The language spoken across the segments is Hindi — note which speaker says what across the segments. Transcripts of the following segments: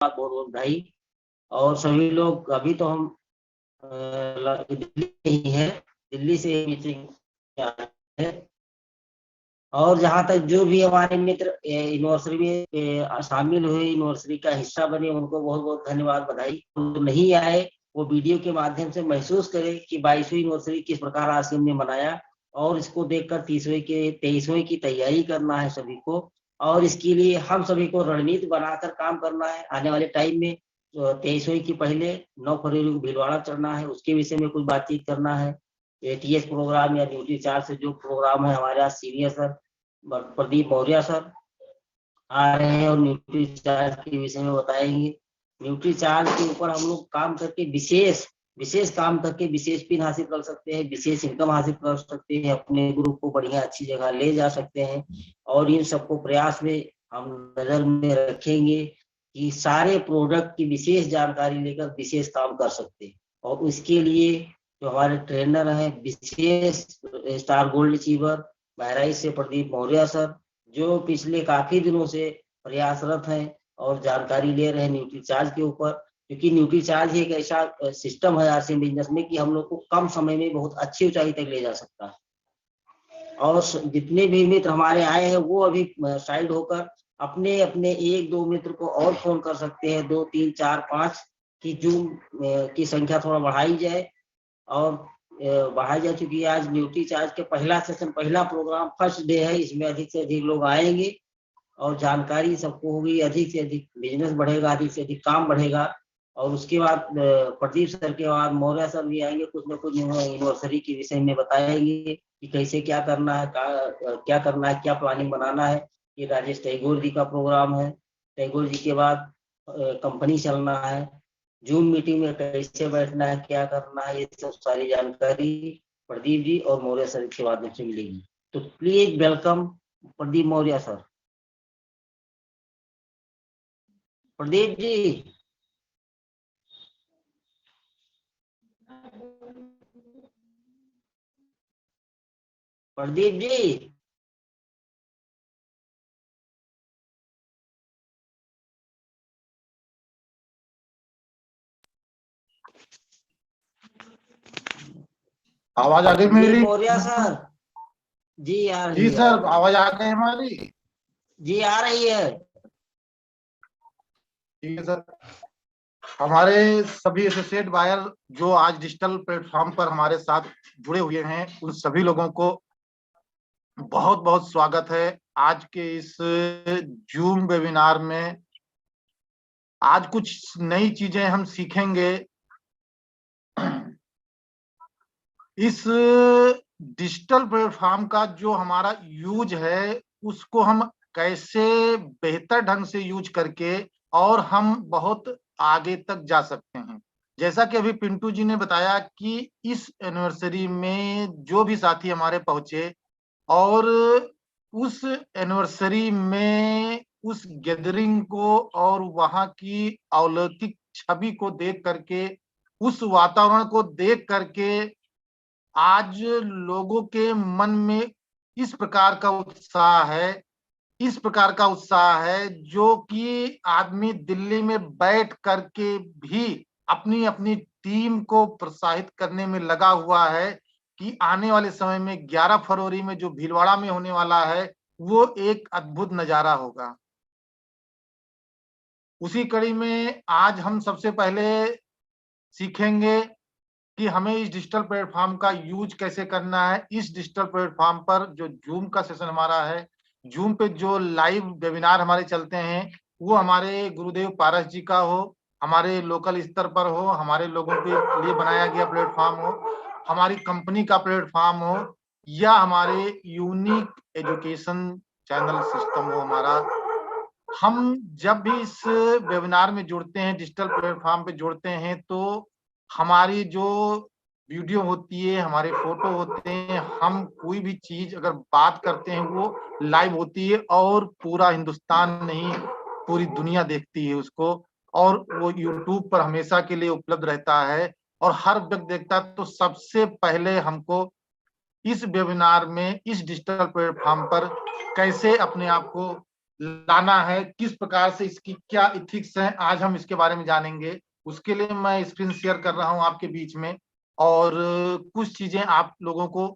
Speaker 1: बहुत बहुत बधाई। और सभी लोग, अभी तो हम दिल्ली में ही है, दिल्ली से मीटिंग है। और जहाँ तक जो भी हमारे मित्र यूनिवर्सिटी में शामिल हुए, यूनिवर्सिटी का हिस्सा बने, उनको बहुत बहुत धन्यवाद, बधाई। तो नहीं आए, वो वीडियो के माध्यम से महसूस करें कि 22वीं यूनिवर्सिटी किस प्रकार आज हमने मनाया। और इसको देखकर 23वीं की तैयारी करना है सभी को। और इसके लिए हम सभी को रणनीति बनाकर काम करना है। आने वाले टाइम में 23वीं की पहले 9 फरवरी को भीलवाड़ा चढ़ना है, उसके विषय में कुछ बातचीत करना है। एटीएस प्रोग्राम या ड्यूटी चार्ज से जो प्रोग्राम है, हमारे यहाँ senior sir Pradeep Maurya sir आ रहे हैं और न्यूट्री चार्ज के विषय में बताएंगे। न्यूट्री चार्ज के ऊपर हम लोग काम करके विशेष विशेष काम करके विशेष पिन हासिल कर सकते हैं, विशेष इनकम हासिल कर सकते हैं, अपने ग्रुप को बढ़िया अच्छी जगह ले जा सकते हैं। और इन सबको प्रयास में हम नजर में रखेंगे कि सारे प्रोडक्ट की विशेष जानकारी लेकर विशेष काम कर सकते हैं। और उसके लिए जो हमारे ट्रेनर हैं, विशेष स्टार गोल्ड अचीवर बहराइच से प्रदीप मौर्य सर, जो पिछले काफी दिनों से प्रयासरत हैं और जानकारी ले रहे हैं न्यूट्री चार्ज के ऊपर। क्योंकि न्यूट्री चार्ज एक ऐसा सिस्टम है आरसीएम बिजनेस में कि हम लोग को कम समय में बहुत अच्छी ऊंचाई तक ले जा सकता है। और जितने भी मित्र हमारे आए हैं वो अभी साइड होकर अपने अपने एक दो मित्र को और फोन कर सकते हैं, 2 3 4 5 की जूम की संख्या थोड़ा बढ़ाई जाए। और बढ़ाई जा चुकी है। आज न्यूट्री चार्ज के पहला सेशन, पहला प्रोग्राम, फर्स्ट डे है। इसमें अधिक से अधिक लोग आएंगे और जानकारी सबको होगी, अधिक से अधिक बिजनेस बढ़ेगा, अधिक से अधिक काम बढ़ेगा। और उसके बाद प्रदीप सर के बाद मौर्य सर भी आएंगे, कुछ न कुछ यूनिवर्सिटी के विषय में बताएंगे कि कैसे क्या करना है, क्या करना है, क्या प्लानिंग बनाना है। ये राजेश टैगोर जी का प्रोग्राम है। टैगोर जी के बाद कंपनी चलना है, जूम मीटिंग में कैसे बैठना है, क्या करना है, ये सब सारी जानकारी प्रदीप जी और मौर्य सर के माध्यम से मिलेगी। तो please welcome Pradeep Maurya sir. Pradeep ji, Pradeep ji,
Speaker 2: आवाज आ गई
Speaker 1: प्रदीप
Speaker 2: मेरी?
Speaker 1: मौर्य सर जी आ
Speaker 2: जी
Speaker 1: रही है।
Speaker 2: सर, आवाज आ गई हमारी?
Speaker 1: जी आ रही है।
Speaker 2: ठीक है सर। हमारे सभी एसोसिएट बायर जो आज डिजिटल प्लेटफॉर्म पर हमारे साथ जुड़े हुए हैं, उन सभी लोगों को बहुत बहुत स्वागत है आज के इस जूम वेबिनार में। आज कुछ नई चीजें हम सीखेंगे। इस डिजिटल प्लेटफॉर्म का जो हमारा यूज है, उसको हम कैसे बेहतर ढंग से यूज करके और हम बहुत आगे तक जा सकते हैं। जैसा कि अभी पिंटू जी ने बताया कि इस एनिवर्सरी में जो भी साथी हमारे पहुंचे और उस एनिवर्सरी में उस गैदरिंग को और वहां की अलौकिक छवि को देख करके, उस वातावरण को देख करके आज लोगों के मन में इस प्रकार का उत्साह है, इस प्रकार का उत्साह है जो कि आदमी दिल्ली में बैठ करके भी अपनी अपनी टीम को प्रोत्साहित करने में लगा हुआ है कि आने वाले समय में 11 फरवरी में जो भीलवाड़ा में होने वाला है वो एक अद्भुत नजारा होगा। उसी कड़ी में आज हम सबसे पहले सीखेंगे कि हमें इस डिजिटल प्लेटफॉर्म का यूज कैसे करना है। इस डिजिटल प्लेटफॉर्म पर जो जूम का सेशन हमारा है, जूम पे जो लाइव वेबिनार हमारे चलते हैं, वो हमारे गुरुदेव पारस जी का हो, हमारे लोकल स्तर पर हो, हमारे लोगों के लिए बनाया गया प्लेटफॉर्म हो, हमारी कंपनी का प्लेटफॉर्म हो, या हमारे यूनिक एजुकेशन चैनल सिस्टम हो हमारा। हम जब भी इस वेबिनार में जुड़ते हैं, डिजिटल प्लेटफॉर्म पे जुड़ते हैं, तो हमारी जो वीडियो होती है, हमारे फोटो होते हैं, हम कोई भी चीज अगर बात करते हैं वो लाइव होती है और पूरा हिंदुस्तान नहीं पूरी दुनिया देखती है उसको। और वो यूट्यूब पर हमेशा के लिए उपलब्ध रहता है और हर व्यक्ति देखता है। तो सबसे पहले हमको इस वेबिनार में, इस डिजिटल प्लेटफॉर्म पर कैसे अपने आप को लाना है, किस प्रकार से इसकी क्या इथिक्स है, आज हम इसके बारे में जानेंगे। उसके लिए मैं स्क्रीन शेयर कर रहा हूं आपके बीच में, और कुछ चीजें आप लोगों को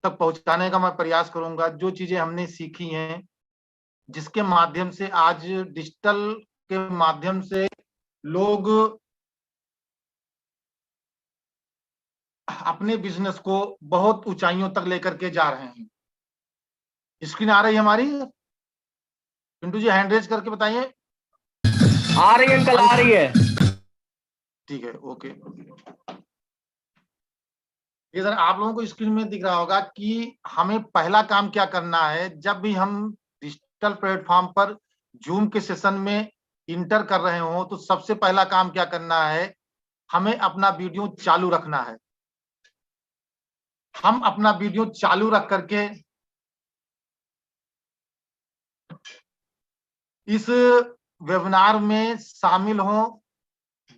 Speaker 2: तक पहुंचाने का मैं प्रयास करूंगा, जो चीजें हमने सीखी हैं, जिसके माध्यम से आज डिजिटल के माध्यम से लोग अपने बिजनेस को बहुत ऊंचाइयों तक लेकर के जा रहे हैं। स्क्रीन आ रही है हमारी? पिंटू जी हैंड रेज करके बताइए।
Speaker 3: आ रही है अंकल, आ रही है।
Speaker 2: ठीक है, ओके। ये सर आप लोगों को स्क्रीन में दिख रहा होगा कि हमें पहला काम क्या करना है। जब भी हम डिजिटल प्लेटफॉर्म पर जूम के सेशन में इंटर कर रहे हो, तो सबसे पहला काम क्या करना है, हमें अपना वीडियो चालू रखना है। हम अपना वीडियो चालू रख करके इस वेबिनार में शामिल हों।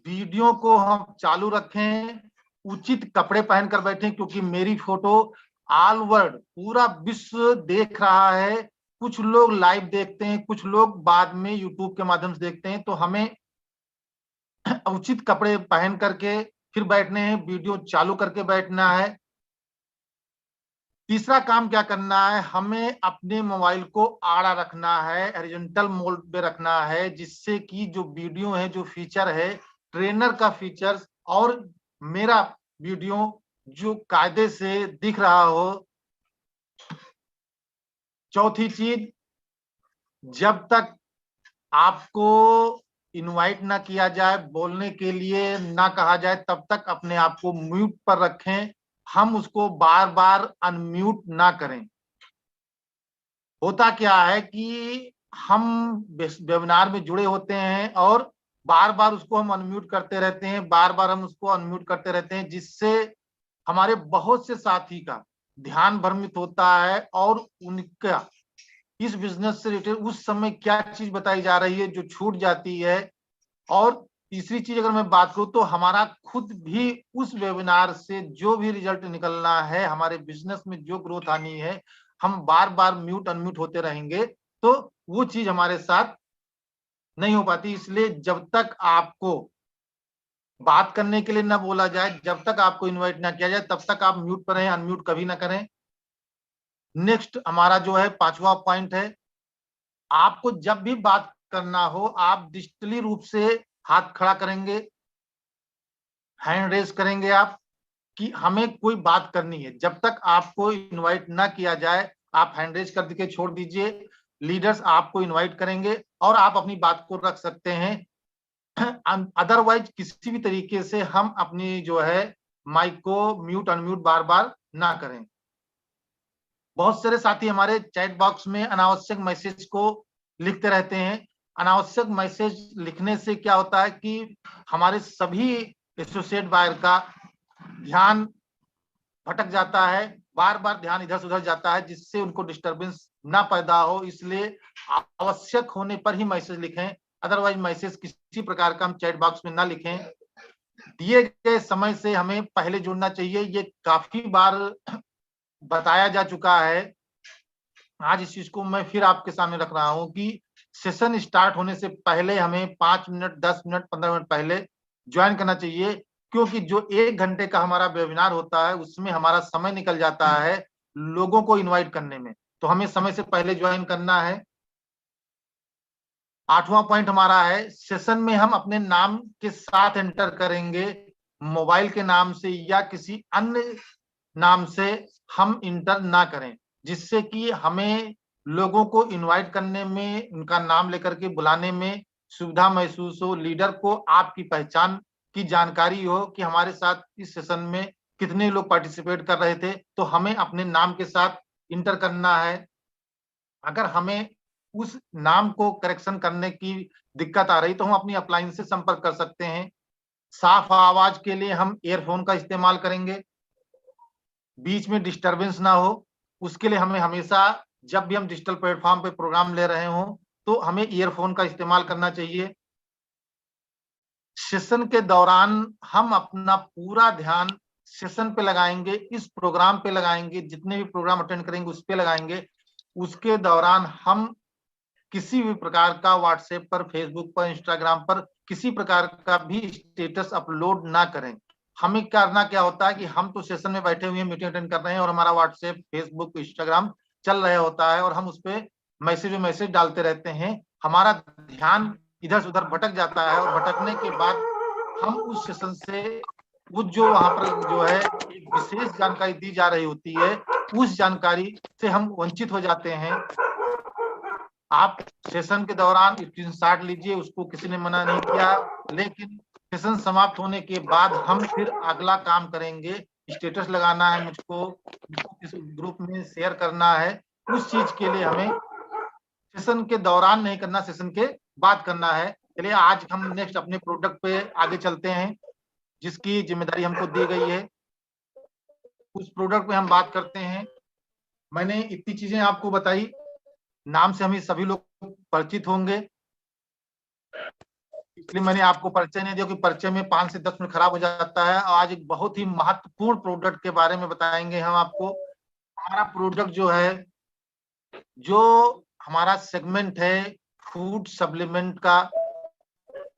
Speaker 2: वीडियो को हम चालू रखें, उचित कपड़े पहनकर बैठें, क्योंकि मेरी फोटो ऑल वर्ल्ड पूरा विश्व देख रहा है। कुछ लोग लाइव देखते हैं, कुछ लोग बाद में यूट्यूब के माध्यम से देखते हैं, तो हमें उचित कपड़े पहन करके फिर बैठने हैं, वीडियो चालू करके बैठना है। तीसरा काम क्या करना है, हमें अपने मोबाइल को आड़ा रखना है, हॉरिजॉन्टल मोड पे रखना है, जिससे कि जो वीडियो है, जो फीचर है, ट्रेनर का फीचर्स और मेरा वीडियो जो कायदे से दिख रहा हो। चौथी चीज, जब तक आपको इनवाइट ना किया जाए, बोलने के लिए ना कहा जाए, तब तक अपने आप को म्यूट पर रखें। हम उसको बार बार अनम्यूट ना करें। होता क्या है कि हम वेबिनार में जुड़े होते हैं और बार बार उसको हम अनम्यूट करते रहते हैं, बार बार हम उसको अनम्यूट करते रहते हैं, जिससे हमारे बहुत से साथी का ध्यान भ्रमित होता है और उनका इस बिजनेस से रिलेटेड उस समय क्या चीज बताई जा रही है जो छूट जाती है। और तीसरी चीज अगर मैं बात करूं, तो हमारा खुद भी उस वेबिनार से जो भी रिजल्ट निकलना है, हमारे बिजनेस में जो ग्रोथ आनी है, हम बार बार म्यूट अनम्यूट होते रहेंगे, तो वो चीज हमारे साथ नहीं हो पाती। इसलिए जब तक आपको बात करने के लिए ना बोला जाए, जब तक आपको इनवाइट ना किया जाए, तब तक आप म्यूट पर रहें, अनम्यूट कभी ना करें। नेक्स्ट हमारा जो है 5वां पॉइंट है, आपको जब भी बात करना हो, आप डिजिटली रूप से हाथ खड़ा करेंगे, हैंड रेज करेंगे आप कि हमें कोई बात करनी है। जब तक आपको इनवाइट ना किया जाए, आप हैंड रेज कर के छोड़ दीजिए। लीडर्स आपको इनवाइट करेंगे और आप अपनी बात को रख सकते हैं। अदरवाइज किसी भी तरीके से हम अपनी जो है माइक को म्यूट अनम्यूट बार बार ना करें। बहुत सारे साथी हमारे चैट बॉक्स में अनावश्यक मैसेज को लिखते रहते हैं। अनावश्यक मैसेज लिखने से क्या होता है कि हमारे सभी एसोसिएट बायर का ध्यान भटक जाता है, बार बार ध्यान इधर से उधर जाता है, जिससे उनको डिस्टरबेंस ना पैदा हो। इसलिए आवश्यक होने पर ही मैसेज लिखें, अदरवाइज मैसेज किसी प्रकार का हम चैट बॉक्स में ना लिखें। दिए गए समय से हमें पहले जुड़ना चाहिए, ये काफी बार बताया जा चुका है। आज इस चीज को मैं फिर आपके सामने रख रहा हूं कि सेशन स्टार्ट होने से पहले हमें 5 मिनट, 10 मिनट, 15 मिनट पहले ज्वाइन करना चाहिए, क्योंकि जो 1 घंटे का हमारा वेबिनार होता है, उसमें हमारा समय निकल जाता है लोगों को इनवाइट करने में, तो हमें समय से पहले ज्वाइन करना है। 8वां पॉइंट हमारा है, सेशन में हम अपने नाम के साथ एंटर करेंगे, मोबाइल के नाम से या किसी अन्य नाम से हम इंटर ना करें, जिससे कि हमें लोगों को इनवाइट करने में, उनका नाम लेकर के बुलाने में सुविधा महसूस हो। लीडर को आपकी पहचान की जानकारी हो कि हमारे साथ इस सेशन में कितने लोग पार्टिसिपेट कर रहे थे, तो हमें अपने नाम के साथ इंटर करना है। अगर हमें उस नाम को करेक्शन करने की दिक्कत आ रही, तो हम अपनी अपलाइन से संपर्क कर सकते हैं। साफ आवाज के लिए हम ईयरफोन का इस्तेमाल करेंगे, बीच में डिस्टरबेंस ना हो, उसके लिए हमें हमेशा जब भी हम डिजिटल प्लेटफॉर्म पे प्रोग्राम ले रहे हो, तो हमें ईयरफोन का इस्तेमाल करना चाहिए। सेशन के दौरान हम अपना पूरा ध्यान सेशन पे लगाएंगे, इस प्रोग्राम पे लगाएंगे, जितने भी प्रोग्राम अटेंड करेंगे उस पे लगाएंगे। उसके दौरान हम किसी भी प्रकार का व्हाट्सएप पर, फेसबुक पर, इंस्टाग्राम पर किसी प्रकार का भी स्टेटस अपलोड ना करें। हमें करना क्या होता है कि हम तो सेशन में बैठे हुए हैं, मीटिंग अटेंड कर रहे हैं और हमारा व्हाट्सएप, फेसबुक, इंस्टाग्राम चल रहा होता है और हम उस पर मैसेज डालते रहते हैं। हमारा ध्यान इधर से उधर भटक जाता है और भटकने के बाद हम उस सेशन से वो जो वहां पर जो है एक विशेष जानकारी दी जा रही होती है, उस जानकारी से हम वंचित हो जाते हैं। आप सेशन के दौरान स्क्रीनशॉट लीजिए, उसको किसी ने मना नहीं किया, लेकिन सेशन समाप्त होने के बाद हम फिर अगला काम करेंगे। स्टेटस लगाना है मुझको किस ग्रुप में शेयर करना है, उस चीज के लिए हमें सेशन के दौरान नहीं करना, सेशन के बाद करना है। चलिए आज हम नेक्स्ट अपने प्रोडक्ट पे आगे चलते हैं, जिसकी जिम्मेदारी हमको दी गई है। उस प्रोडक्ट पे हम बात करते हैं। मैंने इतनी चीजें आपको बताई, नाम से हमें सभी लोग परिचित होंगे, इसलिए मैंने आपको परिचय नहीं दिया कि परिचय में 5 से 10 मिनट खराब हो जाता है। आज एक बहुत ही महत्वपूर्ण प्रोडक्ट के बारे में बताएंगे हम आपको। हमारा प्रोडक्ट जो है, जो हमारा सेगमेंट है फूड सप्लीमेंट का,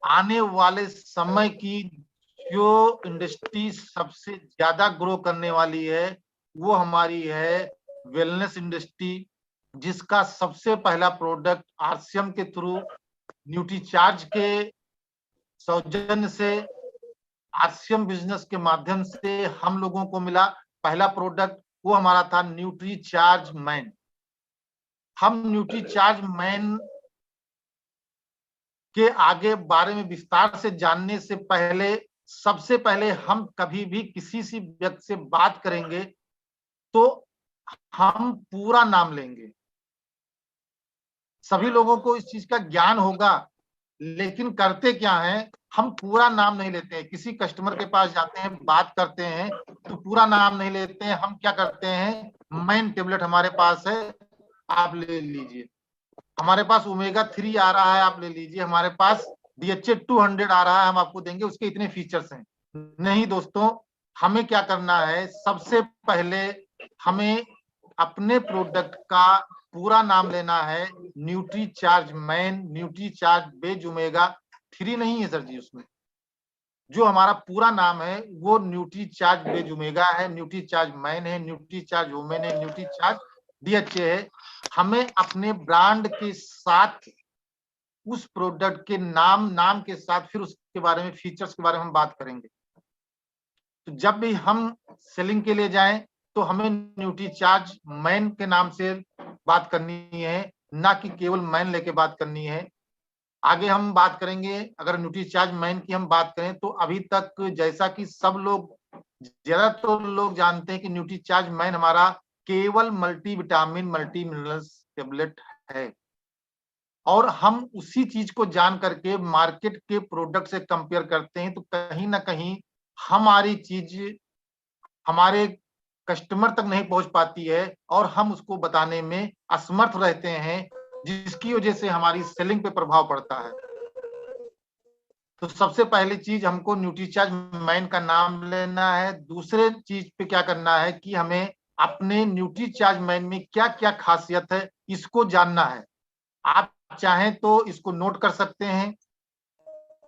Speaker 2: आने वाले समय की जो इंडस्ट्री सबसे ज्यादा ग्रो करने वाली है वो हमारी है वेलनेस इंडस्ट्री, जिसका सबसे पहला प्रोडक्ट आरसीएम के थ्रू न्यूट्रीचार्ज के सौजन्य से, आरसीएम बिजनेस के माध्यम से हम लोगों को मिला। पहला प्रोडक्ट वो हमारा था न्यूट्रीचार्ज मैन। हम न्यूट्रीचार्ज मैन के आगे बारे में विस्तार से जानने से पहले, सबसे पहले हम कभी भी किसी सी व्यक्ति से बात करेंगे तो हम पूरा नाम लेंगे। सभी लोगों को इस चीज का ज्ञान होगा, लेकिन करते क्या है, हम पूरा नाम नहीं लेते हैं। किसी कस्टमर के पास जाते हैं, बात करते हैं तो पूरा नाम नहीं लेते हैं। हम क्या करते हैं, मैन टेबलेट हमारे पास है, आप ले लीजिए। हमारे पास ओमेगा 3 आ रहा है, आप ले लीजिए। हमारे पास DHA 200 आ रहा है, हम आपको देंगे, उसके इतने फीचर्स हैं। नहीं दोस्तों, हमें क्या करना है, सबसे पहले हमें अपने प्रोडक्ट का पूरा नाम लेना है। न्यूट्रीचार्ज मैन, न्यूट्रीचार्ज बेज ओमेगा 3 नहीं है सर जी, उसमें जो हमारा पूरा नाम है वो न्यूट्रीचार्ज बेज ओमेगा है, न्यूट्रीचार्ज मैन है, न्यूट्रीचार्ज वुमेन है, न्यूट्रीचार्ज DHA है। हमें अपने ब्रांड के साथ उस प्रोडक्ट के नाम के साथ फिर उसके बारे में, फीचर्स के बारे में हम बात करेंगे। तो जब भी हम सेलिंग के लिए जाएं तो हमें न्यूट्रीचार्ज मैन के नाम से बात करनी है, ना कि केवल मैन लेके बात करनी है। आगे हम बात करेंगे। अगर न्यूट्रीचार्ज मैन की हम बात करें तो अभी तक जैसा कि सब लोग, ज्यादातर लोग जानते हैं कि न्यूट्रीचार्ज मैन हमारा केवल मल्टीविटामिन मल्टी मिनरल्स टेबलेट है, और हम उसी चीज को जान करके मार्केट के प्रोडक्ट से कंपेयर करते हैं तो कहीं ना कहीं हमारी चीज हमारे कस्टमर तक नहीं पहुंच पाती है और हम उसको बताने में असमर्थ रहते हैं, जिसकी वजह से हमारी सेलिंग पे प्रभाव पड़ता है। तो सबसे पहली चीज हमको न्यूट्रीचार्ज मैन का नाम लेना है। दूसरे चीज पे क्या करना है कि हमें अपने न्यूट्रीचार्ज मैन में क्या क्या खासियत है इसको जानना है। आप चाहें तो इसको नोट कर सकते हैं,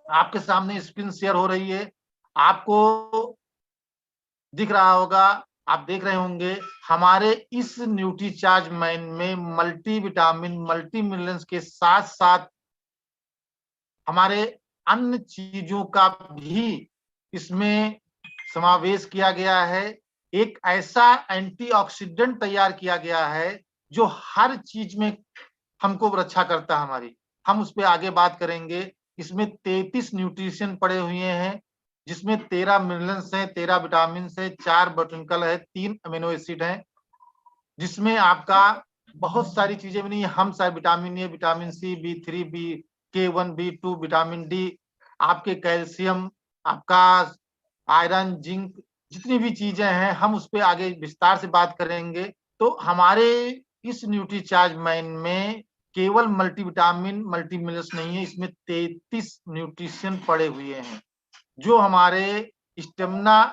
Speaker 2: आपके सामने स्क्रीन शेयर हो रही है, आपको दिख रहा होगा, आप देख रहे होंगे। हमारे इस न्यूट्रीचार्ज मैन में मल्टी विटामिन मल्टी मिनरल्स के साथ साथ हमारे अन्य चीजों का भी इसमें समावेश किया गया है। एक ऐसा एंटीऑक्सीडेंट तैयार किया गया है जो हर चीज में हमको रक्षा करता है हमारी। हम उस पर आगे बात करेंगे। इसमें 33 न्यूट्रिशन पड़े हुए हैं, जिसमें 13 मिनरल्स हैं, 13 विटामिन है, 4 बोटैनिकल है, 3 अमीनो एसिड हैं, जिसमें आपका बहुत सारी चीजें भी नहीं है। हम सारे vitamin A, vitamin C, B3, K1, B2, vitamin D, आपके कैल्शियम, आपका आयरन, जिंक, जितनी भी चीजें हैं हम उस पर आगे विस्तार से बात करेंगे। तो हमारे इस न्यूट्रीचार्ज मैन में केवल मल्टीविटामिन मल्टी मिनरल्स नहीं है, इसमें 33 न्यूट्रिशन पड़े हुए हैं जो हमारे स्टेमिना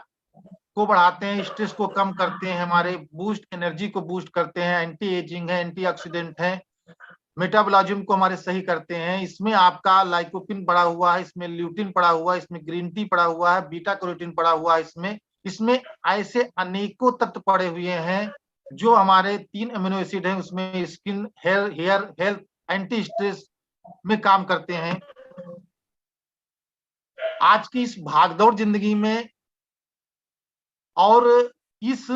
Speaker 2: को बढ़ाते हैं, स्ट्रेस को कम करते हैं, हमारे बूस्ट एनर्जी को बूस्ट करते हैं, एंटी एजिंग है, एंटीऑक्सीडेंट है, मेटाबॉलिज्म को हमारे सही करते हैं। इसमें आपका लाइकोपिन पड़ा हुआ है, इसमें ल्यूटिन पड़ा हुआ है, इसमें ग्रीन टी पड़ा हुआ है, बीटा कैरोटीन पड़ा हुआ है, इसमें ऐसे अनेकों तत्व पड़े हुए हैं जो हमारे 3 अमीनो एसिड हैं, उसमें skin, hair health, anti stress में काम करते हैं। आज की इस भागदौड़ जिंदगी में और इस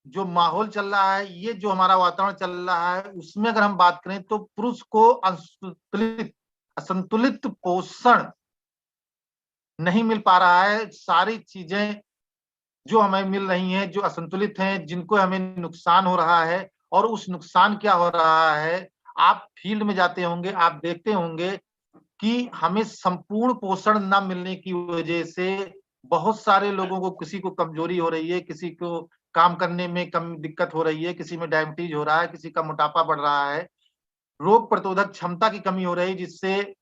Speaker 2: जो माहौल चल रहा है, ये जो हमारा वातावरण चल रहा है, उसमें अगर हम बात करें तो पुरुष को असंतुलित पोषण नहीं मिल पा रहा है। सारी चीजें जो हमें मिल रही हैं जो असंतुलित हैं, जिनको हमें नुकसान हो रहा है। और उस नुकसान क्या हो रहा है, आप फील्ड में जाते होंगे, आप देखते होंगे कि हमें संपूर्ण पोषण न मिलने की वजह से बहुत सारे लोगों को, किसी को कमजोरी हो रही है, किसी को काम करने में कम दिक्कत हो रही है, किसी में डायबिटीज हो रहा है, किसी का मोटापा बढ़ रहा है, रोग प्रतिरोधक क्षमता की कमी हो रही है, जिससे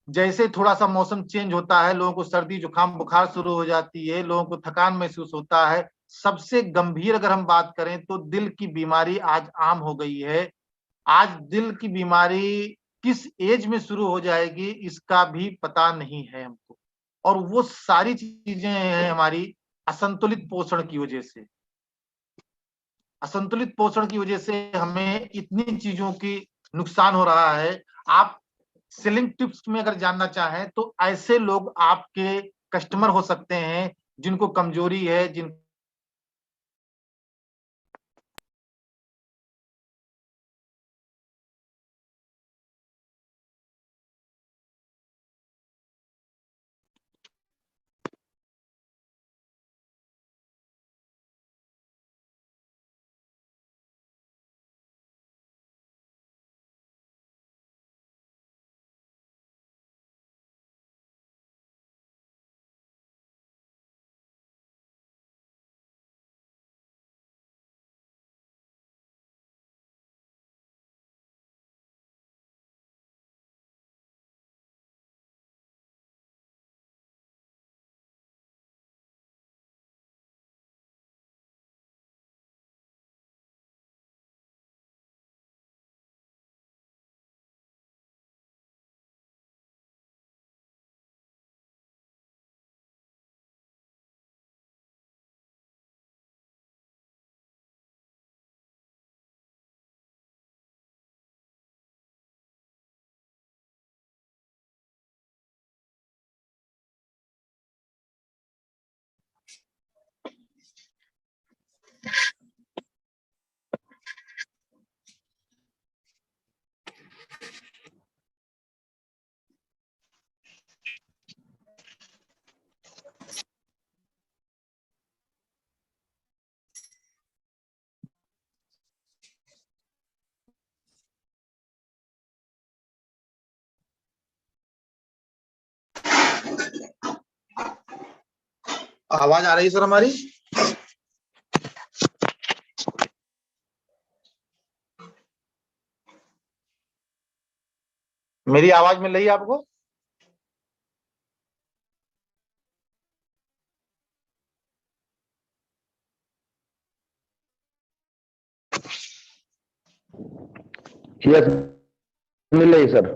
Speaker 2: जैसे थोड़ा सा मौसम चेंज होता है, लोगों को सर्दी जुकाम बुखार शुरू हो जाती है, लोगों को थकान महसूस होता है। सबसे गंभीर अगर हम बात करें तो दिल की बीमारी आज आम हो गई है। आज दिल की बीमारी किस एज में शुरू हो जाएगी इसका भी पता नहीं है हमको, और वो सारी चीजें हैं हमारी असंतुलित पोषण की वजह से। असंतुलित पोषण की वजह से हमें इतनी चीजों की नुकसान हो रहा है। आप सेलिंग टिप्स में अगर जानना चाहें तो ऐसे लोग आपके कस्टमर हो सकते हैं जिनको कमजोरी है, जिन आवाज आ रही है सर हमारी? मेरी आवाज मिल रही है आपको?
Speaker 3: यस, मिल रही सर।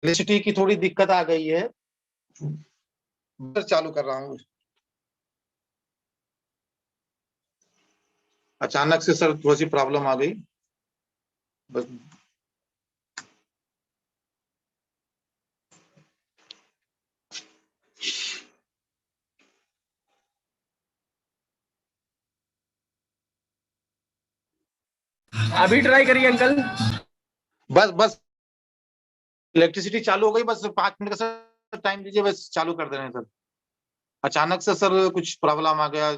Speaker 2: इलेक्ट्रिसिटी की थोड़ी दिक्कत आ गई है, चालू कर रहा हूँ। अचानक से सर थोड़ी सी प्रॉब्लम आ गई बस।
Speaker 3: अभी ट्राई करिए अंकल।
Speaker 2: बस इलेक्ट्रिसिटी चालू हो गई, बस 5 मिनट का सर टाइम दीजिए, बस चालू कर दे रहे हैं सर। अचानक से सर कुछ प्रॉब्लम आ गया।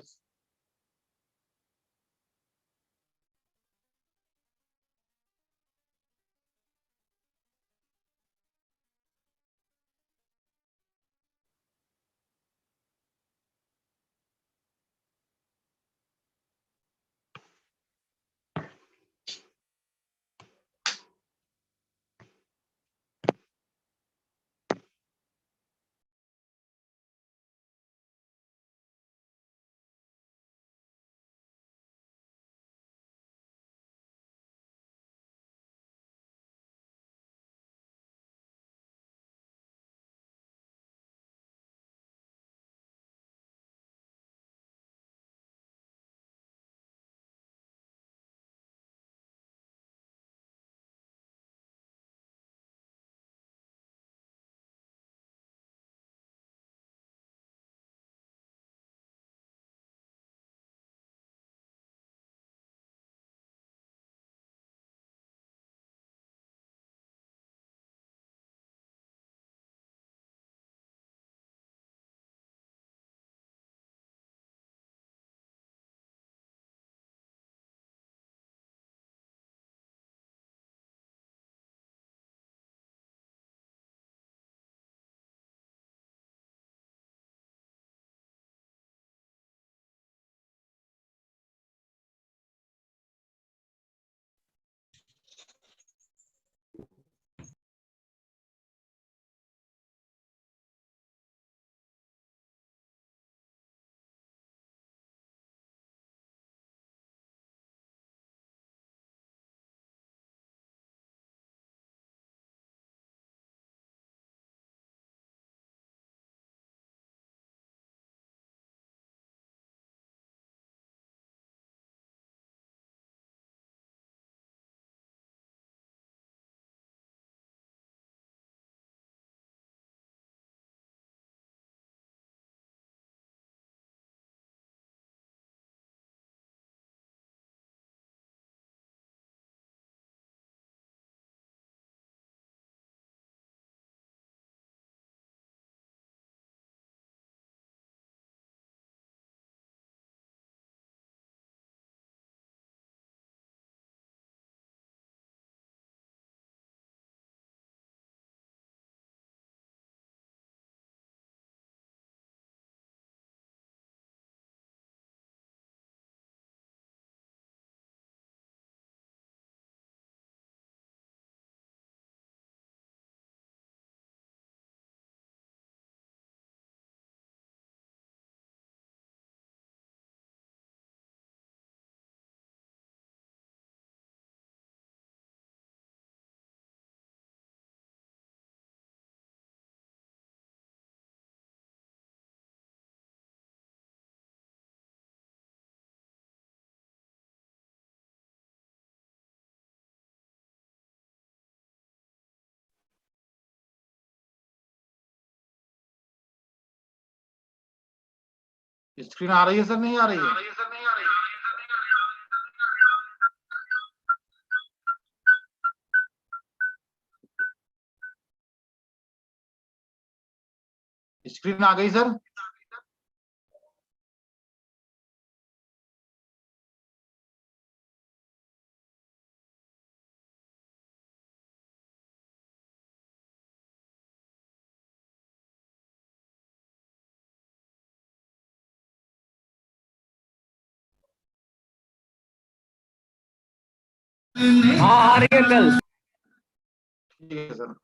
Speaker 2: स्क्रीन आ रही है सर, नहीं आ रही है? स्क्रीन आ गई सर?
Speaker 3: हाँ आ रही है अंकल।
Speaker 2: ठीक है सर।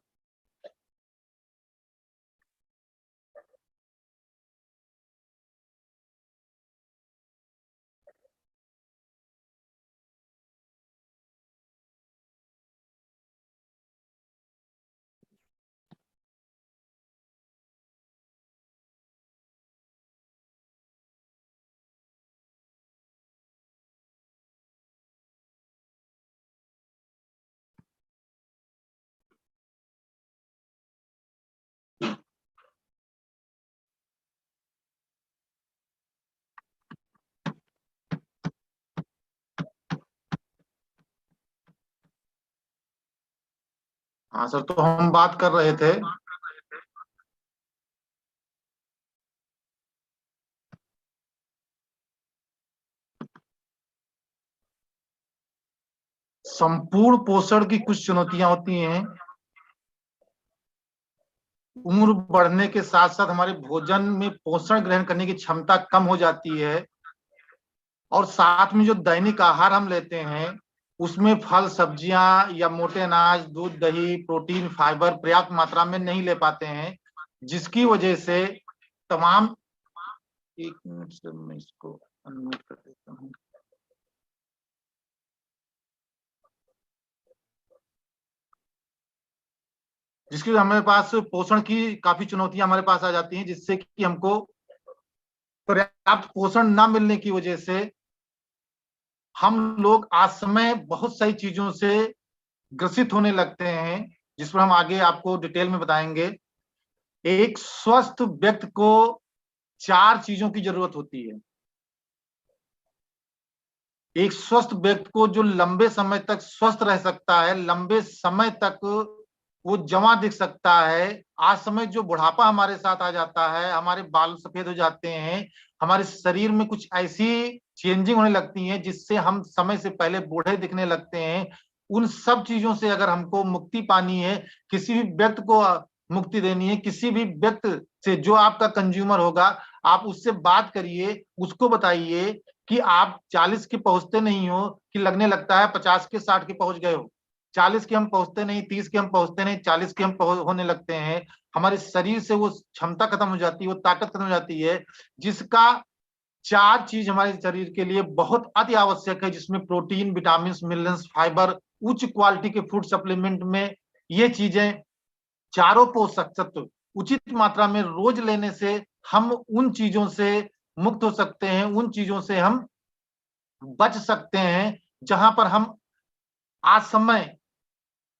Speaker 2: हाँ सर, तो हम बात कर रहे थे संपूर्ण पोषण की कुछ चुनौतियां होती हैं। उम्र बढ़ने के साथ साथ हमारे भोजन में पोषण ग्रहण करने की क्षमता कम हो जाती है, और साथ में जो दैनिक आहार हम लेते हैं उसमें फल सब्जियां या मोटे अनाज, दूध, दही, प्रोटीन, फाइबर पर्याप्त मात्रा में नहीं ले पाते हैं, जिसकी वजह से तमाम। एक मिनट से मैं इसको अनम्यूट कर देता हूँ। जिसकी हमारे पास पोषण की काफी चुनौतियां हमारे पास आ जाती हैं, जिससे कि हमको पर्याप्त पोषण न मिलने की वजह से हम लोग आज समय बहुत सारी चीजों से ग्रसित होने लगते हैं, जिस पर हम आगे आपको डिटेल में बताएंगे। एक स्वस्थ व्यक्ति को 4 चीजों की जरूरत होती है। एक स्वस्थ व्यक्ति को जो लंबे समय तक स्वस्थ रह सकता है, लंबे समय तक वो जवां दिख सकता है। आज समय जो बुढ़ापा हमारे साथ आ जाता है, हमारे बाल सफेद हो जाते हैं, हमारे शरीर में कुछ ऐसी चेंजिंग होने लगती हैं जिससे हम समय से पहले बूढ़े दिखने लगते हैं। उन सब चीजों से अगर हमको मुक्ति पानी है, किसी भी व्यक्ति को मुक्ति देनी है, किसी भी व्यक्ति से जो आपका कंज्यूमर होगा, आप उससे बात करिए, उसको बताइए कि आप 40 के पहुंचते नहीं हो कि लगने लगता है 50 के 60 के पहुंच गए हो। 40 के हम पहुंचते नहीं, 30 के हम पहुंचते नहीं, 40 के हम होने लगते हैं। हमारे शरीर से वो क्षमता खत्म हो जाती है, वो ताकत खत्म हो जाती है, जिसका 4 चीज हमारे शरीर के लिए बहुत अति आवश्यक है, जिसमें प्रोटीन, विटामिन, मिनरल्स, फाइबर, उच्च क्वालिटी के फूड सप्लीमेंट में ये चीजें चारों पोषक तत्व उचित मात्रा में रोज लेने से हम उन चीजों से मुक्त हो सकते हैं, उन चीजों से हम बच सकते हैं जहां पर हम आज समय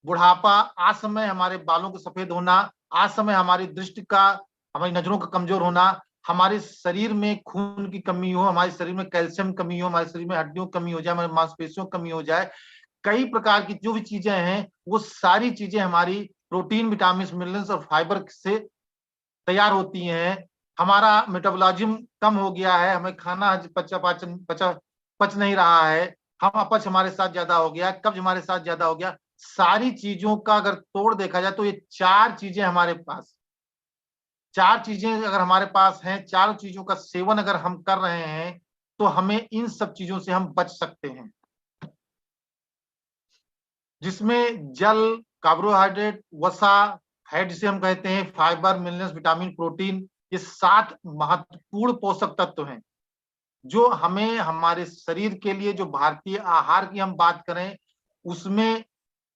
Speaker 2: बुढ़ापा, आज समय हमारे बालों को सफेद होना, आज समय हमारी दृष्टि का, हमारी नजरों का कमजोर होना, हमारे शरीर में खून की कमी हो, हमारे शरीर में कैल्शियम कमी हो, हमारे शरीर में हड्डियों की कमी हो जाए, हमारे मांसपेशियों की कमी हो जाए, कई प्रकार की जो भी चीजें हैं वो सारी चीजें हमारी प्रोटीन, विटामिन, मिनरल्स और फाइबर से तैयार होती हैं। हमारा मेटाबॉलिज्म कम हो गया है, हमें खाना पच नहीं रहा है, हम अपच हमारे साथ ज्यादा हो गया, कब्ज हमारे साथ ज्यादा हो गया। सारी चीजों का अगर तोड़ देखा जाए तो ये 4 चीजें हमारे पास, 4 चीजें अगर हमारे पास हैं, 4 चीजों का सेवन अगर हम कर रहे हैं तो हमें इन सब चीजों से हम बच सकते हैं, जिसमें जल, कार्बोहाइड्रेट, वसा, फैट जिसे हम कहते हैं, फाइबर, मिनरल्स, विटामिन, प्रोटीन, ये 7 महत्वपूर्ण पोषक तत्व हैं जो हमें हमारे शरीर के लिए, जो भारतीय आहार की हम बात करें उसमें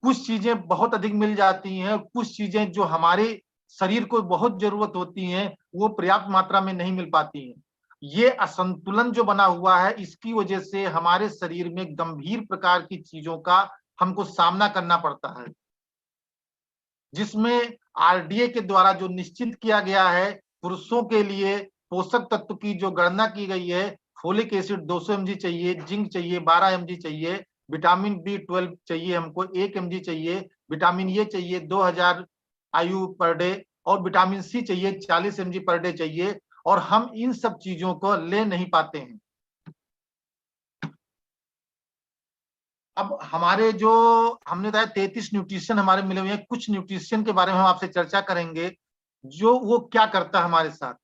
Speaker 2: कुछ चीजें बहुत अधिक मिल जाती हैं, और कुछ चीजें जो हमारे शरीर को बहुत जरूरत होती हैं वो पर्याप्त मात्रा में नहीं मिल पाती हैं। ये असंतुलन जो बना हुआ है, इसकी वजह से हमारे शरीर में गंभीर प्रकार की चीजों का हमको सामना करना पड़ता है, जिसमें आरडीए के द्वारा जो निश्चित किया गया है पुरुषों के लिए पोषक तत्व की जो गणना की गई है, फोलिक एसिड 200 mg चाहिए, जिंक चाहिए 12 mg चाहिए, विटामिन B12 चाहिए हमको 1 mg चाहिए, विटामिन ए चाहिए 2000 IU पर डे, और विटामिन सी चाहिए 40 mg पर डे चाहिए, और हम इन सब चीजों को ले नहीं पाते हैं। अब हमारे जो हमने बताया 33 न्यूट्रिशन हमारे मिले हुए हैं। कुछ न्यूट्रिशन के बारे में हम आपसे चर्चा करेंगे, जो वो क्या करता है हमारे साथ,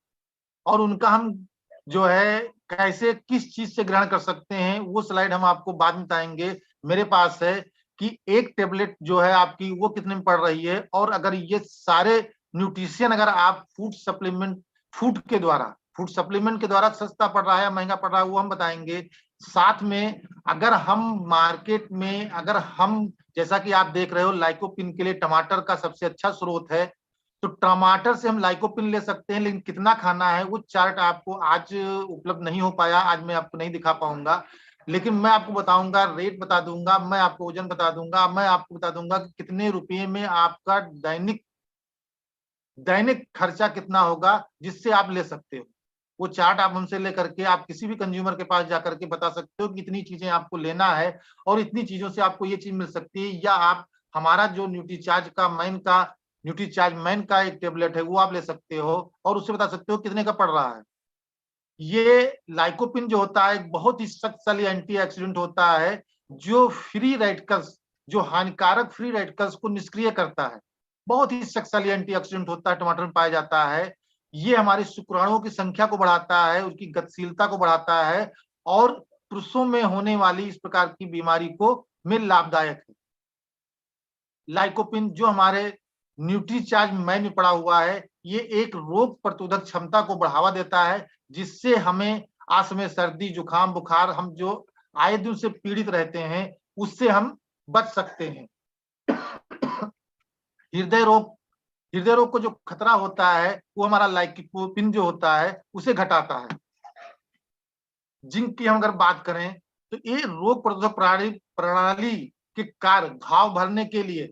Speaker 2: और उनका हम जो है कैसे किस चीज से ग्रहण कर सकते हैं, वो स्लाइड हम आपको बाद में बताएंगे। मेरे पास है कि एक टेबलेट जो है आपकी वो कितने में पड़ रही है, और अगर ये सारे न्यूट्रिशन अगर आप फूड सप्लीमेंट के द्वारा सस्ता पड़ रहा है या महंगा पड़ रहा है, वो हम बताएंगे। साथ में अगर हम मार्केट में, अगर हम जैसा कि आप देख रहे हो लाइकोपिन के लिए टमाटर का सबसे अच्छा स्रोत है, तो टमाटर से हम लाइकोपिन ले सकते हैं, लेकिन कितना खाना है वो चार्ट आपको आज उपलब्ध नहीं हो पाया, आज मैं आपको नहीं दिखा पाऊंगा, लेकिन मैं आपको बताऊंगा, रेट बता दूंगा, मैं आपको वजन बता दूंगा, मैं आपको बता दूंगा कि कितने रुपये में आपका दैनिक खर्चा कितना होगा जिससे आप ले सकते हो। वो चार्ट आप हमसे लेकर के आप किसी भी कंज्यूमर के पास जाकर के बता सकते हो कि इतनी चीजें आपको लेना है और इतनी चीजों से आपको ये चीज मिल सकती है, या आप हमारा जो न्यूट्रीचार्ज मैन का एक टेबलेट है वो आप ले सकते हो और उससे बता सकते हो कितने का पड़ रहा है। ये लाइकोपिन जो होता है बहुत ही शक्तिशाली एंटीऑक्सीडेंट होता है, जो फ्री रेडिकल्स, जो हानिकारक फ्री रेडिकल्स को निष्क्रिय करता है। बहुत ही शक्तिशाली एंटीऑक्सीडेंट होता है, टमाटर में पाया जाता है। ये हमारे शुक्राणुओं की संख्या को बढ़ाता है, उसकी गतिशीलता को बढ़ाता है, और पुरुषों में होने वाली इस प्रकार की बीमारी को में लाभदायक है। लाइकोपिन जो हमारे न्यूट्रीचार्ज मैन में पड़ा हुआ है, ये एक रोग प्रतिरोधक क्षमता को बढ़ावा देता है, जिससे हमें आसमे, सर्दी, जुकाम, बुखार, हम जो आए दिन से पीड़ित रहते हैं उससे हम बच सकते हैं। हृदय रोग को जो खतरा होता है वो हमारा लाइकोपिन जो होता है उसे घटाता है। जिंक की हम अगर बात करें तो ये रोग प्रतिरोधक प्रणाली के कार्य, घाव भरने के लिए,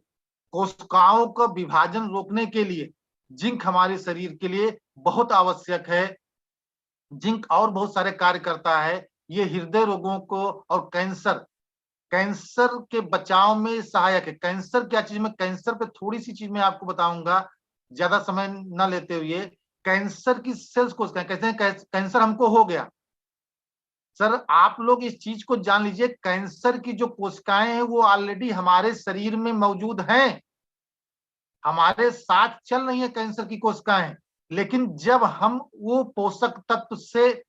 Speaker 2: कोशिकाओं का विभाजन रोकने के लिए जिंक हमारे शरीर के लिए बहुत आवश्यक है। जिंक और बहुत सारे कार्य करता है। ये हृदय रोगों को और कैंसर के बचाव में सहायक है। कैंसर क्या चीज, मैं कैंसर पे थोड़ी सी चीज मैं आपको बताऊंगा, ज्यादा समय न लेते हुए। कैंसर की सेल्स को कहते हैं कैंसर हमको हो गया, सर आप लोग इस चीज को जान लीजिए, कैंसर की जो कोशिकाएं हैं वो ऑलरेडी हमारे शरीर में मौजूद हैं, हमारे साथ चल रही है कैंसर की कोशिकाएं। लेकिन जब हम वो पोषक तत्व से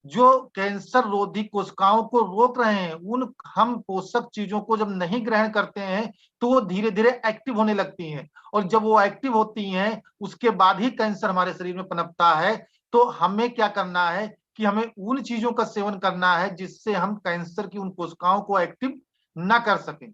Speaker 2: जो कैंसर रोधी कोशिकाओं को रोक रहे हैं, उन हम पोषक चीजों को जब नहीं ग्रहण करते हैं तो वो धीरे धीरे एक्टिव होने लगती हैं, और जब वो एक्टिव होती हैं उसके बाद ही कैंसर हमारे शरीर में पनपता है। तो हमें क्या करना है कि हमें उन चीजों का सेवन करना है जिससे हम कैंसर की उन कोशिकाओं को एक्टिव ना कर सकें।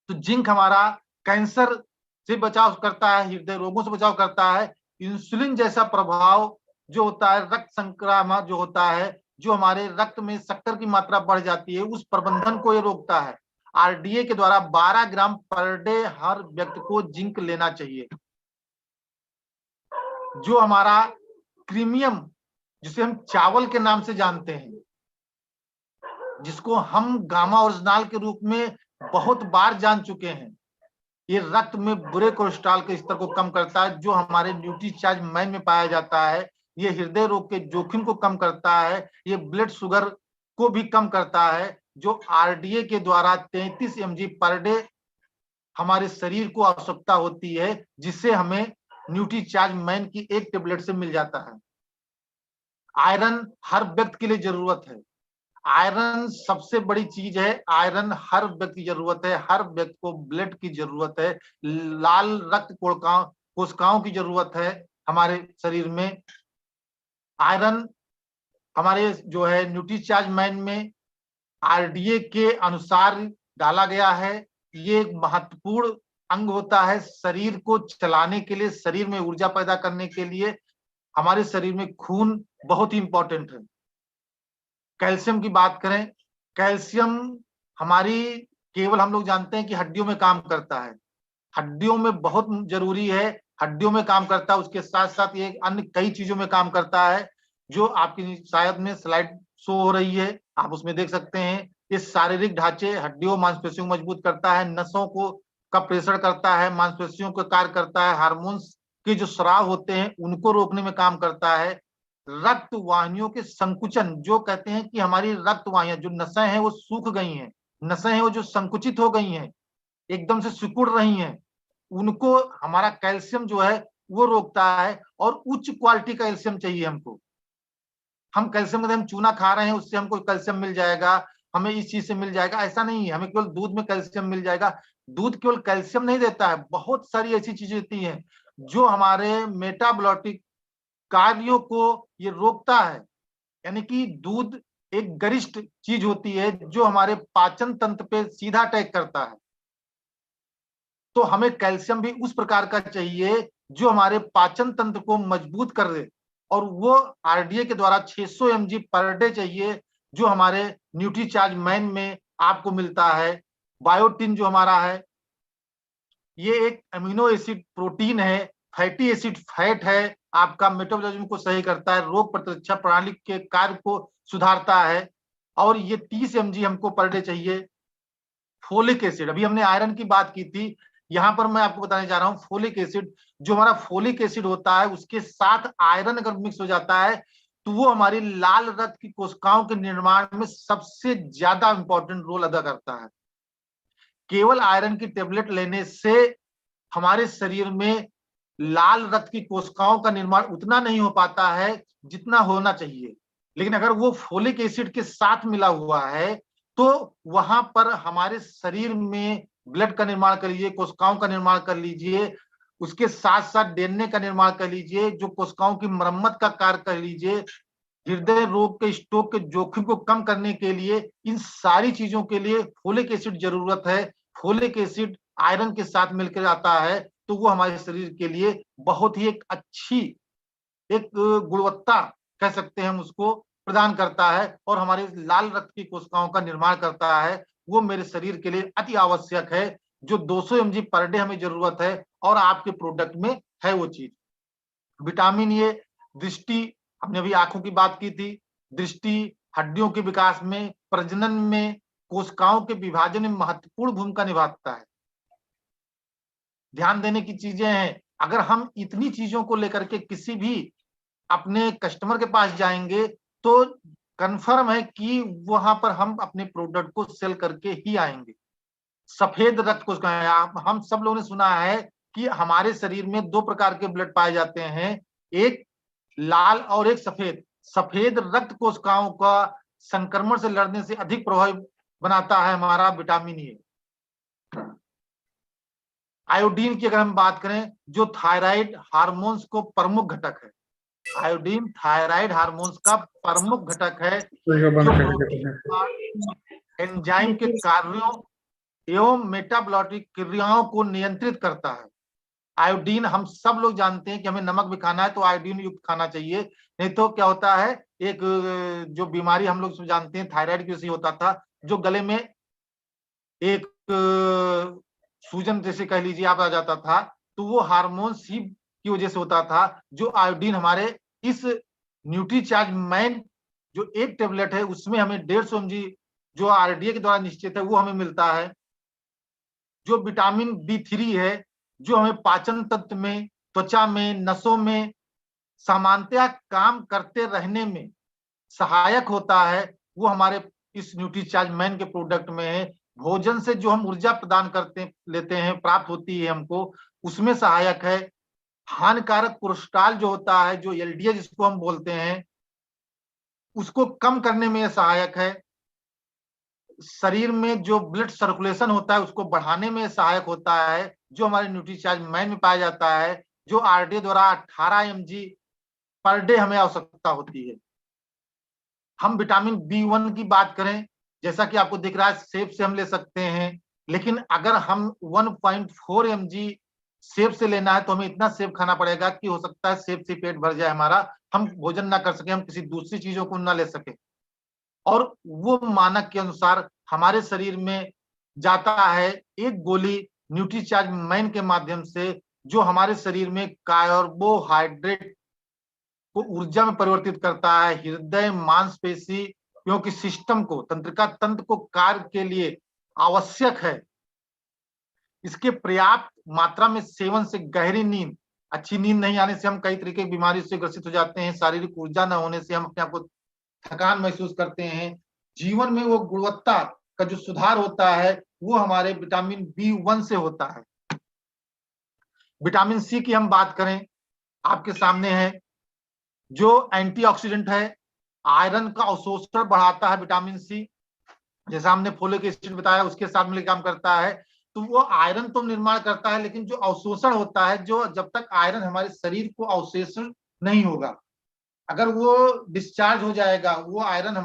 Speaker 2: तो जिंक हमारा कैंसर से बचाव करता है, हृदय रोगों से बचाव करता है। इंसुलिन जैसा प्रभाव जो होता है, रक्त संक्रमण जो होता है, जो हमारे रक्त में शक्कर की मात्रा बढ़ जाती है, उस प्रबंधन को ये रोकता है। आरडीए के द्वारा 12 ग्राम पर डे हर व्यक्ति को जिंक लेना चाहिए। जो हमारा क्रीमियम, जिसे हम चावल के नाम से जानते हैं, जिसको हम गामा ओरिजिनल के रूप में बहुत बार जान चुके हैं, ये रक्त में बुरे कोलेस्ट्रॉल के स्तर को कम करता है, जो हमारे न्यूट्रीचार्ज मैन में पाया जाता है। ये हृदय रोग के जोखिम को कम करता है, ये ब्लड शुगर को भी कम करता है, जो आरडीए के द्वारा 33 mg पर डे हमारे शरीर को आवश्यकता होती है, जिससे हमें न्यूट्रीचार्ज मैन की एक टेबलेट से मिल जाता है। आयरन हर व्यक्ति के लिए जरूरत है, आयरन सबसे बड़ी चीज है, आयरन हर व्यक्ति की जरूरत है, हर व्यक्ति को ब्लड की जरूरत है, लाल रक्त कोशिकाओं की जरूरत है हमारे शरीर में। आयरन हमारे जो है न्यूट्रीचार्ज मैन में आरडीए के अनुसार डाला गया है। ये एक महत्वपूर्ण अंग होता है शरीर को चलाने के लिए, शरीर में ऊर्जा पैदा करने के लिए। हमारे शरीर में खून बहुत ही इंपॉर्टेंट है। कैल्शियम की बात करें, कैल्शियम हमारी केवल हम लोग जानते हैं कि हड्डियों में काम करता है, हड्डियों में बहुत जरूरी है, हड्डियों में काम करता है, उसके साथ साथ ये अन्य कई चीजों में काम करता है, जो आपकी शायद में स्लाइड शो हो रही है, आप उसमें देख सकते हैं। ये शारीरिक ढांचे, हड्डियों मांसपेशियों को मजबूत करता है, नसों को का प्रेशर करता है, मांसपेशियों को कार्य करता है, हार्मोन्स के जो स्राव होते हैं उनको रोकने में काम करता है, रक्त वाहिनियों के संकुचन, जो कहते हैं कि हमारी रक्त वाहियां जो नसें हैं वो सूख गई हैं, नसें हैं वो जो संकुचित हो गई हैं, एकदम से सिकुड़ रही हैं, उनको हमारा कैल्शियम जो है वो रोकता है। और उच्च क्वालिटी कैल्शियम चाहिए हमको। हम कैल्शियम हम चूना खा रहे हैं उससे हमको कैल्शियम मिल जाएगा, हमें इस चीज से मिल जाएगा, ऐसा नहीं है। हमें केवल दूध में कैल्शियम मिल जाएगा। दूध केवल कैल्शियम नहीं देता है, बहुत सारी ऐसी चीजें होती हैं जो हमारे मेटाबॉलिक कार्यों को ये रोकता है। यानी कि दूध एक गरिष्ठ चीज होती है जो हमारे पाचन तंत्र पे सीधा अटैक करता है। तो हमें कैल्शियम भी उस प्रकार का चाहिए जो हमारे पाचन तंत्र को मजबूत कर दे, और वो आरडीए के द्वारा 600 mg पर डे चाहिए, जो हमारे न्यूट्रीचार्ज मैन में आपको मिलता है। बायोटिन जो हमारा है, ये एक अमीनो एसिड प्रोटीन है, फैटी एसिड फैट है, आपका मेटाबॉलिज्म को सही करता है, रोग प्रतिरक्षा प्रणाली के कार्य को सुधारता है। और ये 30 mg हमको पर डे चाहिए। फोलिक एसिड, अभी हमने आयरन की बात की थी, यहां पर मैं आपको बताने जा रहा हूं फोलिक एसिड। जो हमारा फोलिक एसिड होता है उसके साथ आयरन अगर मिक्स हो जाता है तो वो हमारी लाल रक्त की कोशिकाओं के निर्माण में सबसे ज्यादा इंपॉर्टेंट रोल अदा करता है। केवल आयरन की टेबलेट लेने से हमारे शरीर में लाल रक्त की कोशिकाओं का निर्माण उतना नहीं हो पाता है जितना होना चाहिए। लेकिन अगर वो फोलिक एसिड के साथ मिला हुआ है तो वहां पर हमारे शरीर में ब्लड का निर्माण कर लीजिए, कोशिकाओं का निर्माण कर लीजिए, उसके साथ साथ डीएनए का निर्माण कर लीजिए, जो कोशिकाओं की मरम्मत का कार्य कर लीजिए, हृदय रोग के स्ट्रोक के जोखिम को कम करने के लिए, इन सारी चीजों के लिए फोलिक एसिड जरूरत है। फोलिक एसिड आयरन के साथ मिलकर आता है तो वो हमारे शरीर के लिए बहुत ही एक अच्छी एक गुणवत्ता कह सकते हैं हम उसको प्रदान करता है, और हमारे लाल रक्त की कोशिकाओं का निर्माण करता है। वो मेरे शरीर के लिए अति आवश्यक है, जो 200 mg पर डे हमें जरूरत है, और आपके प्रोडक्ट में है वो चीज। विटामिन ए दृष्टि, हमने अभी आंखों की बात की थी, दृष्टि, हड्डियों के विकास में, प्रजनन में, कोशिकाओं के विभाजन में महत्वपूर्ण भूमिका निभाता है। ध्यान देने की चीजें हैं। अगर हम इतनी चीजों को लेकर के किसी भी अपने कस्टमर के पास जाएंगे तो कंफर्म है कि वहां पर हम अपने प्रोडक्ट को सेल करके ही आएंगे। सफेद रक्त कोशिकाएं, हम सब लोगों ने सुना है कि हमारे शरीर में 2 प्रकार के ब्लड पाए जाते हैं, एक लाल और एक सफेद। सफेद रक्त कोशिकाओं का संक्रमण से लड़ने से अधिक प्रभावी बनाता है हमारा विटामिन ए। आयोडीन की अगर हम बात करें, जो थायराइड हार्मोन्स को प्रमुख घटक है, आयोडीन थायराइड हार्मोन्स का प्रमुख घटक है, जो एंजाइम के कार्यों एवं मेटाबॉलिक क्रियाओं को नियंत्रित करता है। आयोडीन, हम सब लोग जानते हैं कि हमें नमक भी खाना है तो आयोडीन युक्त खाना चाहिए, नहीं तो क्या होता है, एक जो बीमारी हम लोग जानते हैं थायराइड की वजह से होता था, जो गले में एक सूजन जैसे कह लीजिए आप आ जाता था, तो वो हार्मोन्स ही की वजह से होता था। जो आयोडीन हमारे इस न्यूट्रीचार्ज मैन जो एक टेबलेट है उसमें हमें 150 mg जो आरडीए के द्वारा निश्चित है वो हमें मिलता है। जो विटामिन B3 है, जो हमें पाचन तंत्र में, त्वचा में, नसों में सामान्यतः काम करते रहने में सहायक होता है, वो हमारे इस न्यूट्रीचार्ज मैन के प्रोडक्ट में है। भोजन से जो हम ऊर्जा प्रदान करते लेते हैं, प्राप्त होती है हमको, उसमें सहायक है। हानिकारक कोलेस्ट्रॉल जो होता है, जो एलडीएल जिसको हम बोलते हैं, उसको कम करने में सहायक है। शरीर में जो ब्लड सर्कुलेशन होता है उसको बढ़ाने में सहायक होता है, जो हमारे न्यूट्रीचार्ज मैन में पाया जाता है, जो आरडीए द्वारा 18 mg पर डे हमें आवश्यकता होती है। हम विटामिन B1 की बात करें, जैसा कि आपको दिख रहा है, सेब से हम ले सकते हैं, लेकिन अगर हम 1.4 mg सेब से लेना है तो हमें इतना सेब खाना पड़ेगा कि हो सकता है सेब से पेट भर जाए हमारा, हम भोजन ना कर सके, हम किसी दूसरी चीजों को ना ले सके, और वो मानक के अनुसार हमारे शरीर में जाता है एक गोली न्यूट्रीचार्ज मैन के माध्यम से, जो हमारे शरीर में कार्बोहाइड्रेट को ऊर्जा में परिवर्तित करता है, हृदय, मांसपेशी क्योंकि सिस्टम को, तंत्रिका तंत्र को कार्य के लिए आवश्यक है। इसके पर्याप्त मात्रा में सेवन से गहरी नींद, अच्छी नींद नहीं आने से हम कई तरीके की बीमारी से ग्रसित हो जाते हैं, शारीरिक ऊर्जा न होने से हम अपने आप को थकान महसूस करते हैं, जीवन में वो गुणवत्ता का जो सुधार होता है वो हमारे विटामिन B1 से होता है। विटामिन सी की हम बात करें, आपके सामने है, जो एंटीऑक्सीडेंट है, आयरन का अवशोषण बढ़ाता है विटामिन सी, जैसा हमने फोलिक एसिड बताया उसके साथ मिलकर काम करता है। तो वो आयरन तो निर्माण करता है, लेकिन जो अवशोषण होता है, जो जब तक आयरन हमारे शरीर को अवशोषण नहीं होगा, अगर वो डिस्चार्ज हो जाएगा, वो आयरन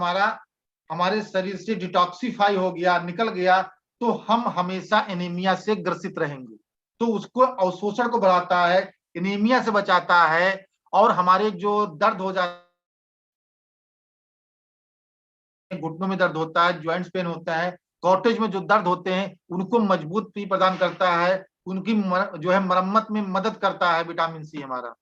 Speaker 2: हमारे शरीर से डिटॉक्सिफाई हो गया, निकल गया, तो हम हमेशा एनीमिया से ग्रसित रहेंगे। तो उसको अवशोषण को बढ़ाता है, एनीमिया से बचाता है, और हमारे जो दर्द हो जाता है, घुटनों में दर्द होता है, ज्वाइंट्स पेन होता है, कॉटेज में जो दर्द होते हैं उनको मजबूती प्रदान करता है, उनकी जो है मरम्मत में मदद करता है विटामिन सी हमारा।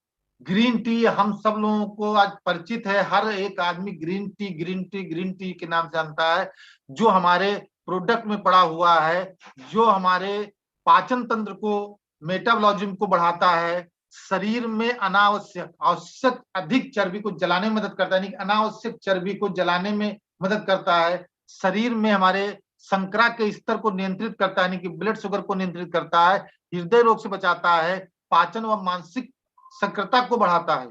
Speaker 2: ग्रीन टी हम सब लोगों को आज परिचित है, हर एक आदमी ग्रीन टी के नाम से जानता है, जो हमारे प्रोडक्ट में पड़ा हुआ है, जो हमारे पाचन तंत्र को, मेटाबॉलिज्म को बढ़ाता है, शरीर में आवश्यक अधिक चर्बी को जलाने में मदद करता है, यानी अनावश्यक चर्बी को जलाने में मदद करता है, शरीर में हमारे शर्करा के स्तर को नियंत्रित करता है, यानी कि ब्लड शुगर को नियंत्रित करता है, हृदय रोग से बचाता है, पाचन व मानसिक सक्रियता को बढ़ाता है।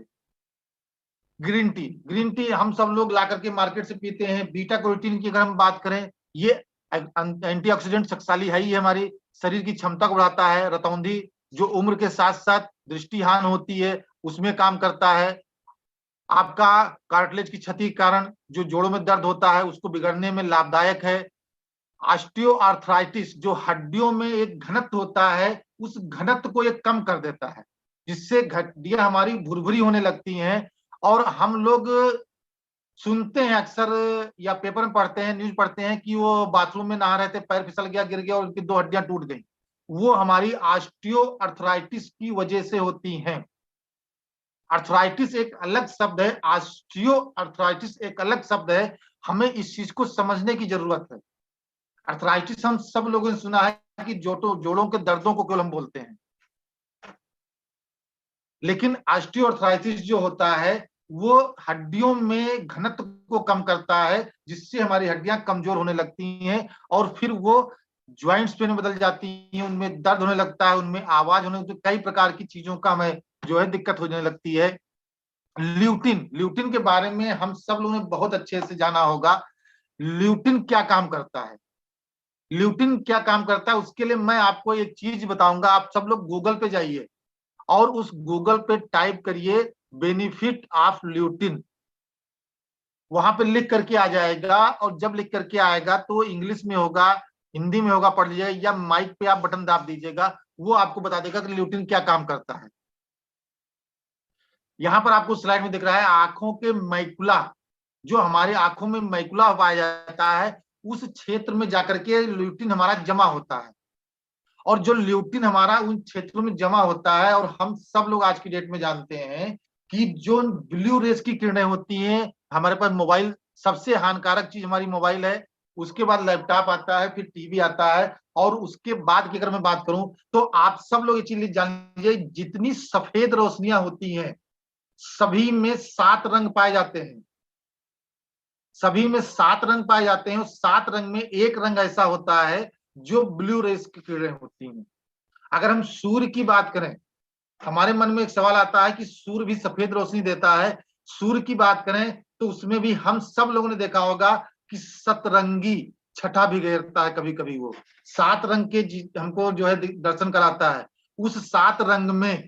Speaker 2: ग्रीन टी हम सब लोग ला करके मार्केट से पीते हैं। बीटा कैरोटीन की अगर हम बात करें, ये एंटीऑक्सीडेंट शक्तिशाली है ही, हमारी शरीर की क्षमता को बढ़ाता है। रतौंधी जो उम्र के साथ साथ दृष्टिहान होती है उसमें काम करता है। आपका कार्टिलेज की क्षति के कारण जो जोड़ों में दर्द होता है उसको बिगड़ने में लाभदायक है। ऑस्टियोआर्थराइटिस जो हड्डियों में एक घनत्व होता है, उस घनत्व को ये कम कर देता है, जिससे हड्डियां हमारी भुरभुरी होने लगती हैं। और हम लोग सुनते हैं अक्सर या पेपर में पढ़ते हैं, न्यूज पढ़ते हैं कि वो बाथरूम में नहा रहे थे, पैर फिसल गया, गिर गया और उनकी 2 हड्डियां टूट गई। वो हमारी ऑस्टियोआर्थराइटिस की वजह से होती हैं। अर्थराइटिस एक अलग शब्द है, ऑस्टियोआर्थराइटिस एक अलग शब्द है, हमें इस चीज को समझने की जरूरत है। अर्थराइटिस हम सब लोगों ने सुना है कि जोड़ों के दर्दों को केवल हम बोलते हैं, लेकिन ऑस्टियोआर्थराइटिस जो होता है वो हड्डियों में घनत्व को कम करता है, जिससे हमारी हड्डियां कमजोर होने लगती हैं और फिर वो ज्वाइंट्स पेन में बदल जाती हैं, उनमें दर्द होने लगता है, उनमें आवाज होने लगती है, कई प्रकार की चीजों का हमें जो है दिक्कत होने लगती है। ल्यूटिन के बारे में हम सब लोगों ने बहुत अच्छे से जाना होगा। ल्यूटिन क्या काम करता है, ल्यूटिन क्या काम करता है, उसके लिए मैं आपको एक चीज बताऊंगा। आप सब लोग गूगल पे जाइए और उस गूगल पे टाइप करिए बेनिफिट ऑफ ल्यूटिन, वहां पे लिख करके आ जाएगा। और जब लिख करके आएगा तो इंग्लिश में होगा, हिंदी में होगा, पढ़ लीजिएगा, या माइक पे आप बटन दाब दीजिएगा, वो आपको बता देगा कि ल्यूटिन क्या काम करता है। यहां पर आपको स्लाइड में दिख रहा है आंखों के मैकुला, जो हमारे आंखों में मैकुला पाया जाता है, उस क्षेत्र में जाकर के ल्यूटिन हमारा जमा होता है। और जो ल्यूटिन हमारा उन क्षेत्रों में जमा होता है, और हम सब लोग आज की डेट में जानते हैं कि जो ब्लू रेस की किरणें होती हैं, हमारे पास मोबाइल सबसे हानिकारक चीज हमारी मोबाइल है, उसके बाद लैपटॉप आता है, फिर टीवी आता है, और उसके बाद की अगर मैं बात करूं तो आप सब लोग ये चीज जान लीजिए, जितनी सफेद रोशनियां होती हैं सभी में 7 रंग पाए जाते हैं, सभी में 7 रंग पाए जाते हैं। 7 रंग में एक रंग ऐसा होता है जो ब्लू रेस की किरणें होती हैं। अगर हम सूर्य की बात करें, हमारे मन में एक सवाल आता है कि सूर्य भी सफेद रोशनी देता है। सूर्य की बात करें तो उसमें भी हम सब लोगों ने देखा होगा कि सतरंगी छठा भी घेरता है, कभी कभी वो 7 रंग के हमको जो है दर्शन कराता है। उस 7 रंग में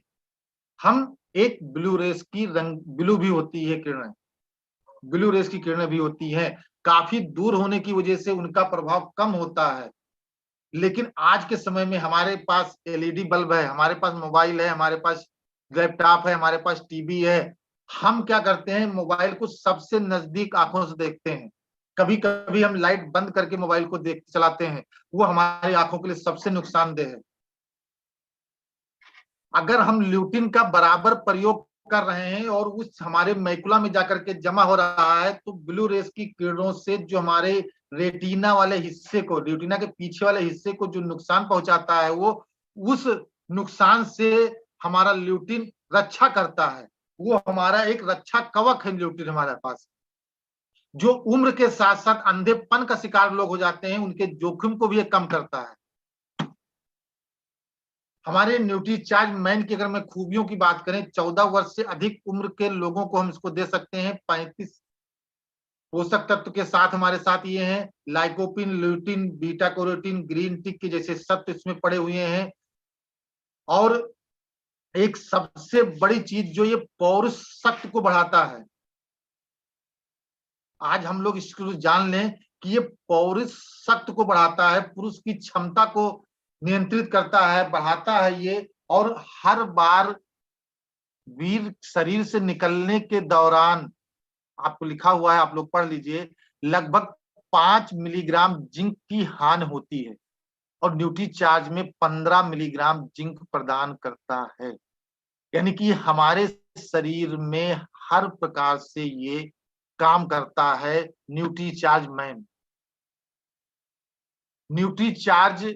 Speaker 2: हम एक ब्लू रेस की ब्लू भी होती है किरणें, ब्लू रेस की किरणें भी होती हैं। काफी दूर होने की वजह से उनका प्रभाव कम होता है, लेकिन आज के समय में हमारे पास एलईडी बल्ब है, हमारे पास मोबाइल है, हमारे पास लैपटॉप है, हमारे पास टीवी है। हम क्या करते हैं, मोबाइल को सबसे नजदीक आंखों से देखते हैं। कभी कभी हम लाइट बंद करके मोबाइल को देख चलाते हैं, वो हमारी आंखों के लिए सबसे नुकसानदेह है। अगर हम ल्यूटिन का बराबर प्रयोग कर रहे हैं और उस हमारे मैकुला में जाकर के जमा हो रहा है, तो ब्लू रेस की किरणों से जो हमारे रेटिना वाले हिस्से को, रेटिना के पीछे वाले हिस्से को जो नुकसान पहुंचाता है, वो उस नुकसान से हमारा ल्यूटिन रक्षा करता है। वो हमारा एक रक्षा कवच है ल्यूटिन हमारे पास, जो उम्र के साथ साथ अंधेपन का शिकार लोग हो जाते हैं, उनके जोखिम को भी ये कम करता है। हमारे न्यूट्रीचार्ज मैन की अगर मैं खूबियों की बात करें, 14 वर्ष से अधिक उम्र के लोगों को हम इसको दे सकते हैं। 35 पोषक तत्व के साथ हमारे साथ ये हैं lycopene, lutein, beta carotene, green tea के जैसे सत्व इसमें पड़े हुए हैं। और एक सबसे बड़ी चीज जो ये पौरुष शक्ति को बढ़ाता है, आज हम लोग इसको जान लें कि ये पौरुष शक्ति को बढ़ाता है, पुरुष की क्षमता को नियंत्रित करता है, बढ़ाता है ये। और हर बार वीर शरीर से निकलने के दौरान, आपको लिखा हुआ है, आप लोग पढ़ लीजिए, लगभग 5 मिलीग्राम जिंक की हानि होती है और न्यूट्रीचार्ज में 15 मिलीग्राम जिंक प्रदान करता है। यानी कि हमारे शरीर में हर प्रकार से ये काम करता है न्यूट्रीचार्ज मैन। न्यूट्रीचार्ज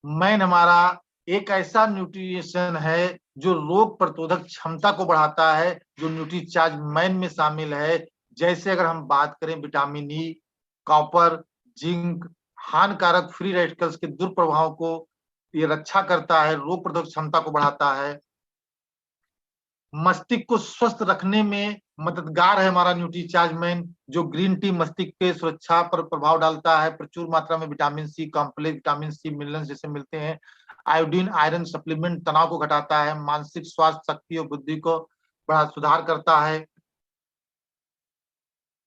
Speaker 2: मैन हमारा एक ऐसा न्यूट्रिशन है जो रोग प्रतिरोधक क्षमता को बढ़ाता है, जो न्यूट्रीचार्ज मैन में शामिल है। जैसे अगर हम बात करें विटामिन ई, कॉपर, जिंक, हानिकारक फ्री रेडिकल्स के दुष्प्रभाव को ये रक्षा करता है, रोग प्रतिरोधक क्षमता को बढ़ाता है, मस्तिष्क को स्वस्थ रखने में मददगार है हमारा न्यूट्रीचार्ज मैन, जो ग्रीन टी मस्तिष्क के सुरक्षा पर प्रभाव डालता है। प्रचुर मात्रा में vitamin C complex, vitamin C minerals जैसे मिलते हैं। आयोडीन आयरन सप्लीमेंट तनाव को घटाता है, मानसिक स्वास्थ्य, शक्ति और बुद्धि को बड़ा सुधार करता है।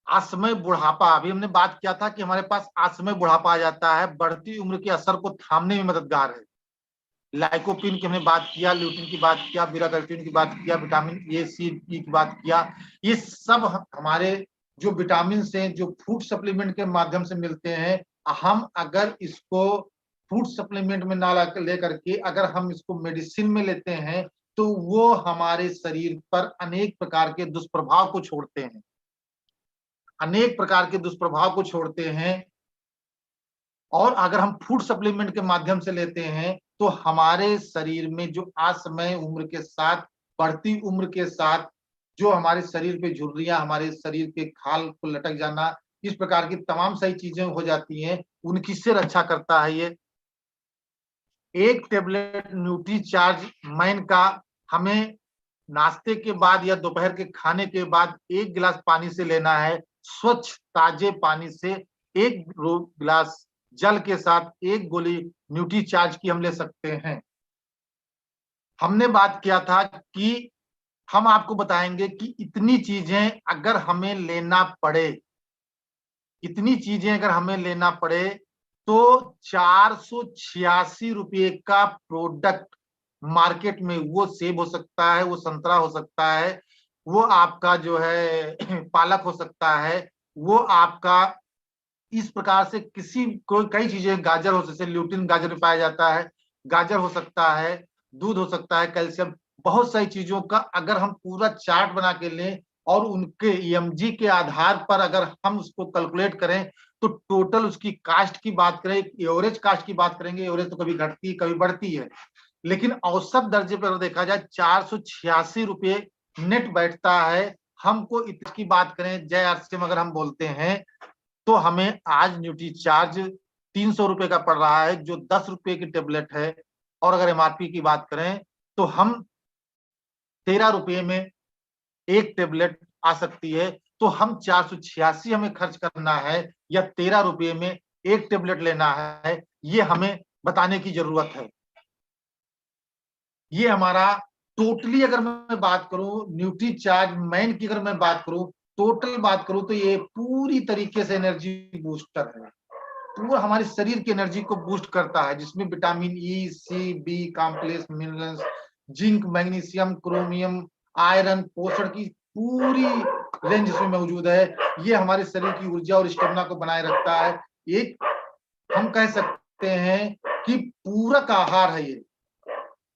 Speaker 2: असमय बुढ़ापा, अभी हमने बात किया था कि हमारे पास असमय बुढ़ापा आ जाता है, बढ़ती उम्र के असर को थामने में मददगार है। लाइकोपिन की हमने बात किया, ल्यूटिन की बात किया, बीटा कैरोटीन की बात किया, विटामिन ए, सी, ई की बात किया। ये सब हमारे जो विटामिन हैं, जो फूड सप्लीमेंट के माध्यम से मिलते हैं, हम अगर इसको फूड सप्लीमेंट में ना लेकर के अगर हम इसको मेडिसिन में लेते हैं, तो वो हमारे शरीर पर अनेक प्रकार के दुष्प्रभाव को छोड़ते हैं, अनेक प्रकार के दुष्प्रभाव को छोड़ते हैं। और अगर हम फूड सप्लीमेंट के माध्यम से लेते हैं, तो हमारे शरीर में जो असमय उम्र के साथ, बढ़ती उम्र के साथ जो हमारे शरीर पे झुर्रियां, हमारे शरीर के खाल को लटक जाना, इस प्रकार की तमाम सही चीजें हो जाती हैं, उनकी से रक्षा करता है ये। एक टेबलेट न्यूट्रीचार्ज मैन का हमें नाश्ते के बाद या दोपहर के खाने के बाद 1 गिलास पानी से लेना है। स्वच्छ ताजे पानी से 1 गिलास जल के साथ 1 गोली न्यूट्रीचार्ज की हम ले सकते हैं। हमने बात किया था कि हम आपको बताएंगे कि इतनी चीजें अगर हमें लेना पड़े, इतनी चीजें अगर हमें लेना पड़े, तो 486 रुपये का प्रोडक्ट मार्केट में, वो सेब हो सकता है, वो संतरा हो सकता है, वो आपका जो है पालक हो सकता है, वो आपका इस प्रकार से किसी कोई कई चीजें, गाजर हो सकते, ल्यूटिन गाजर में पाया जाता है, गाजर हो सकता है, दूध हो सकता है, कैल्शियम, बहुत सारी चीजों का अगर हम पूरा चार्ट बना के लें और उनके ईएमजी के आधार पर अगर हम उसको कैलकुलेट करें, तो टोटल उसकी कास्ट की बात करें, एवरेज कास्ट की बात करेंगे, एवरेज तो कभी घटती कभी बढ़ती है, लेकिन औसत दर्जे पर देखा जाए 486 रुपये नेट बैठता है। हमको इसकी बात करें, जय आरसीएम अगर हम बोलते हैं, तो हमें आज न्यूट्रीचार्ज 300 रुपए का पड़ रहा है, जो 10 रुपए की टेबलेट है। और अगर एमआरपी की बात करें, तो हम 13 रुपये में एक टेबलेट आ सकती है। तो हम 486 हमें खर्च करना है या 13 रुपये में एक टेबलेट लेना है, ये हमें बताने की जरूरत है। ये हमारा टोटली, अगर मैं बात करूं न्यूट्रीचार्ज मैन की, अगर मैं बात करूं टोटल बात करूं, तो ये पूरी तरीके से एनर्जी बूस्टर है, पूरा हमारे शरीर की एनर्जी को बूस्ट करता है, जिसमें vitamin E, C, B complex minerals, zinc, magnesium, chromium, iron, पोषण की पूरी रेंज इसमें मौजूद है। ये हमारे शरीर की ऊर्जा और स्टेमिना को बनाए रखता है। एक हम कह सकते हैं कि पूरक आहार है ये,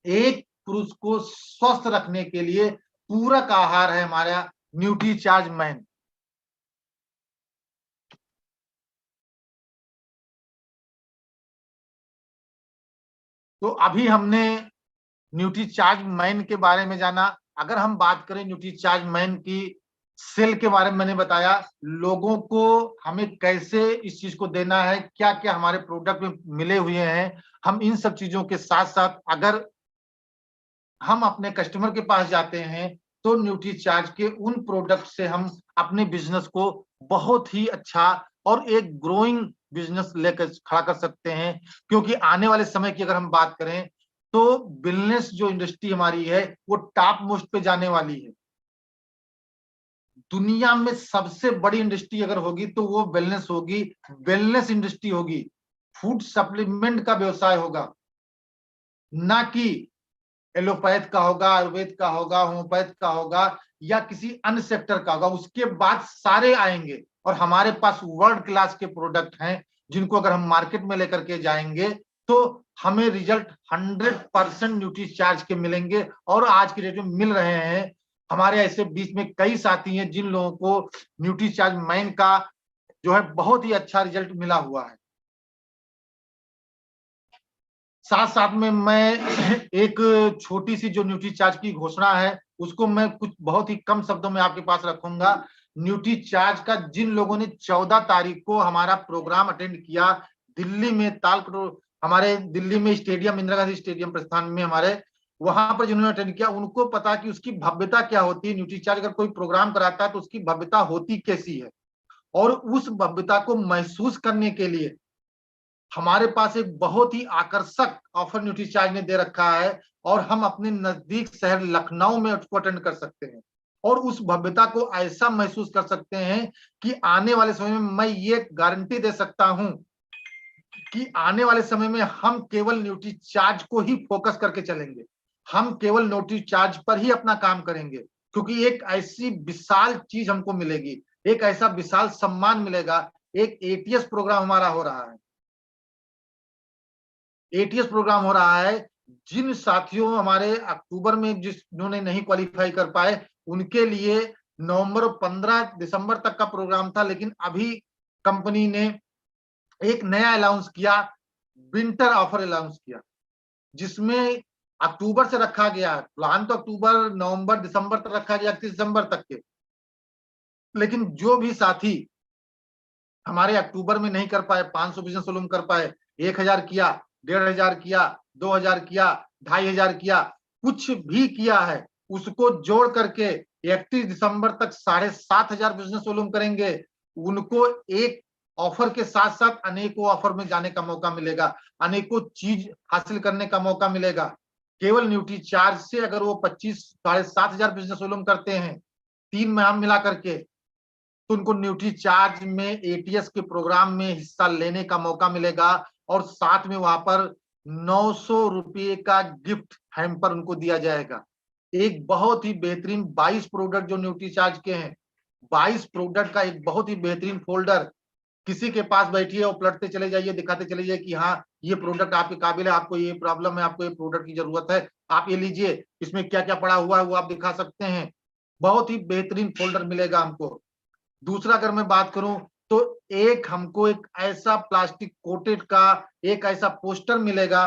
Speaker 2: एक पुरुष को स्वस्थ रखने के लिए पूरक आहार है हमारा न्यूट्रीचार्ज मैन। तो अभी हमने न्यूट्रीचार्ज मैन के बारे में जाना। अगर हम बात करें न्यूट्रीचार्ज मैन की सेल के बारे में, मैंने बताया लोगों को हमें कैसे इस चीज को देना है, क्या क्या हमारे प्रोडक्ट में मिले हुए हैं। हम इन सब चीजों के साथ साथ अगर हम अपने कस्टमर के पास जाते हैं तो न्यूट्रीचार्ज के उन प्रोडक्ट से हम अपने बिजनेस को बहुत ही अच्छा और एक ग्रोइंग बिजनेस लेकर खड़ा कर सकते हैं। क्योंकि आने वाले समय की अगर हम बात करें तो वेलनेस जो इंडस्ट्री हमारी है वो टॉप मोस्ट पे जाने वाली है। दुनिया में सबसे बड़ी इंडस्ट्री अगर होगी तो वो वेलनेस होगी, वेलनेस इंडस्ट्री होगी। फूड सप्लीमेंट का व्यवसाय होगा, ना कि एलोपैथ का होगा, आयुर्वेद का होगा, होम्योपैथ का होगा या किसी अन्य सेक्टर का होगा। उसके बाद सारे आएंगे और हमारे पास वर्ल्ड क्लास के प्रोडक्ट हैं जिनको अगर हम मार्केट में लेकर के जाएंगे तो हमें रिजल्ट 100% न्यूट्रीचार्ज के मिलेंगे और आज की डेट में मिल रहे हैं। हमारे ऐसे बीच में कई साथी हैं जिन लोगों को न्यूट्रीचार्ज मैन का जो है बहुत ही अच्छा रिजल्ट मिला हुआ है। साथ साथ में मैं एक छोटी सी जो न्यूट्रीचार्ज की घोषणा है उसको मैं कुछ बहुत ही कम शब्दों में आपके पास रखूंगा। न्यूट्रीचार्ज का जिन लोगों ने 14 तारीख को हमारा प्रोग्राम अटेंड किया दिल्ली में, हमारे दिल्ली में स्टेडियम, इंदिरा गांधी स्टेडियम प्रस्थान में हमारे, वहां पर जिन्होंने अटेंड किया उनको पता कि उसकी भव्यता क्या होती है। न्यूट्रीचार्ज अगर कोई प्रोग्राम कराता है तो उसकी भव्यता होती कैसी है, और उस भव्यता को महसूस करने के लिए हमारे पास एक बहुत ही आकर्षक ऑफर न्यूट्रीचार्ज ने दे रखा है और हम अपने नजदीक शहर लखनऊ में उसको अटेंड कर सकते हैं और उस भव्यता को ऐसा महसूस कर सकते हैं कि आने वाले समय में मैं ये गारंटी दे सकता हूं कि आने वाले समय में हम केवल न्यूट्रीचार्ज को ही फोकस करके चलेंगे। हम केवल न्यूट्रीचार्ज पर ही अपना काम करेंगे क्योंकि एक ऐसी विशाल चीज हमको मिलेगी, एक ऐसा विशाल सम्मान मिलेगा। एक एटीएस प्रोग्राम हमारा हो रहा है, एटीएस प्रोग्राम हो रहा है। जिन साथियों हमारे अक्टूबर में जिन्होंने नहीं क्वालिफाई कर पाए उनके लिए नवंबर और 15 दिसंबर तक का प्रोग्राम था, लेकिन अभी कंपनी ने एक नया अलाउंस किया, विंटर ऑफर अलाउंस किया, जिसमें अक्टूबर से रखा गया, प्लान तो अक्टूबर नवंबर दिसंबर तक रखा गया, 31 दिसंबर तक के, लेकिन जो भी साथी हमारे अक्टूबर में नहीं कर पाए, 500 बिजनेस वॉल्यूम कर पाए, 1000 किया, 1500 किया, 2000 किया, 2500 किया, कुछ भी किया है उसको जोड़ करके 31 दिसंबर तक 7500 बिजनेस वॉल्यूम करेंगे। उनको एक ऑफर के साथ साथ अनेकों ऑफर में जाने का मौका मिलेगा, अनेकों चीज हासिल करने का मौका मिलेगा। केवल न्यूट्रीचार्ज से अगर वो 7500 बिजनेस वॉल्यूम करते हैं 3 माह मिला करके तो उनको न्यूट्रीचार्ज में एटीएस के प्रोग्राम में हिस्सा लेने का मौका मिलेगा और साथ में वहां पर 900 रुपये का गिफ्ट हैम्पर उनको दिया जाएगा। एक बहुत ही बेहतरीन 22 प्रोडक्ट जो न्यूट्रीचार्ज के हैं, 22 प्रोडक्ट का एक बहुत ही बेहतरीन फोल्डर, किसी के पास बैठिए और पलटते चले जाइए, दिखाते चले जाइए कि हाँ ये प्रोडक्ट आपके काबिल है, आपको ये प्रॉब्लम है, आपको ये प्रोडक्ट की जरूरत है, आप ये लीजिए, इसमें क्या क्या पड़ा हुआ है वो आप दिखा सकते हैं। बहुत ही बेहतरीन फोल्डर मिलेगा हमको। दूसरा अगर मैं बात करूं तो एक हमको एक ऐसा प्लास्टिक कोटेड का एक ऐसा पोस्टर मिलेगा,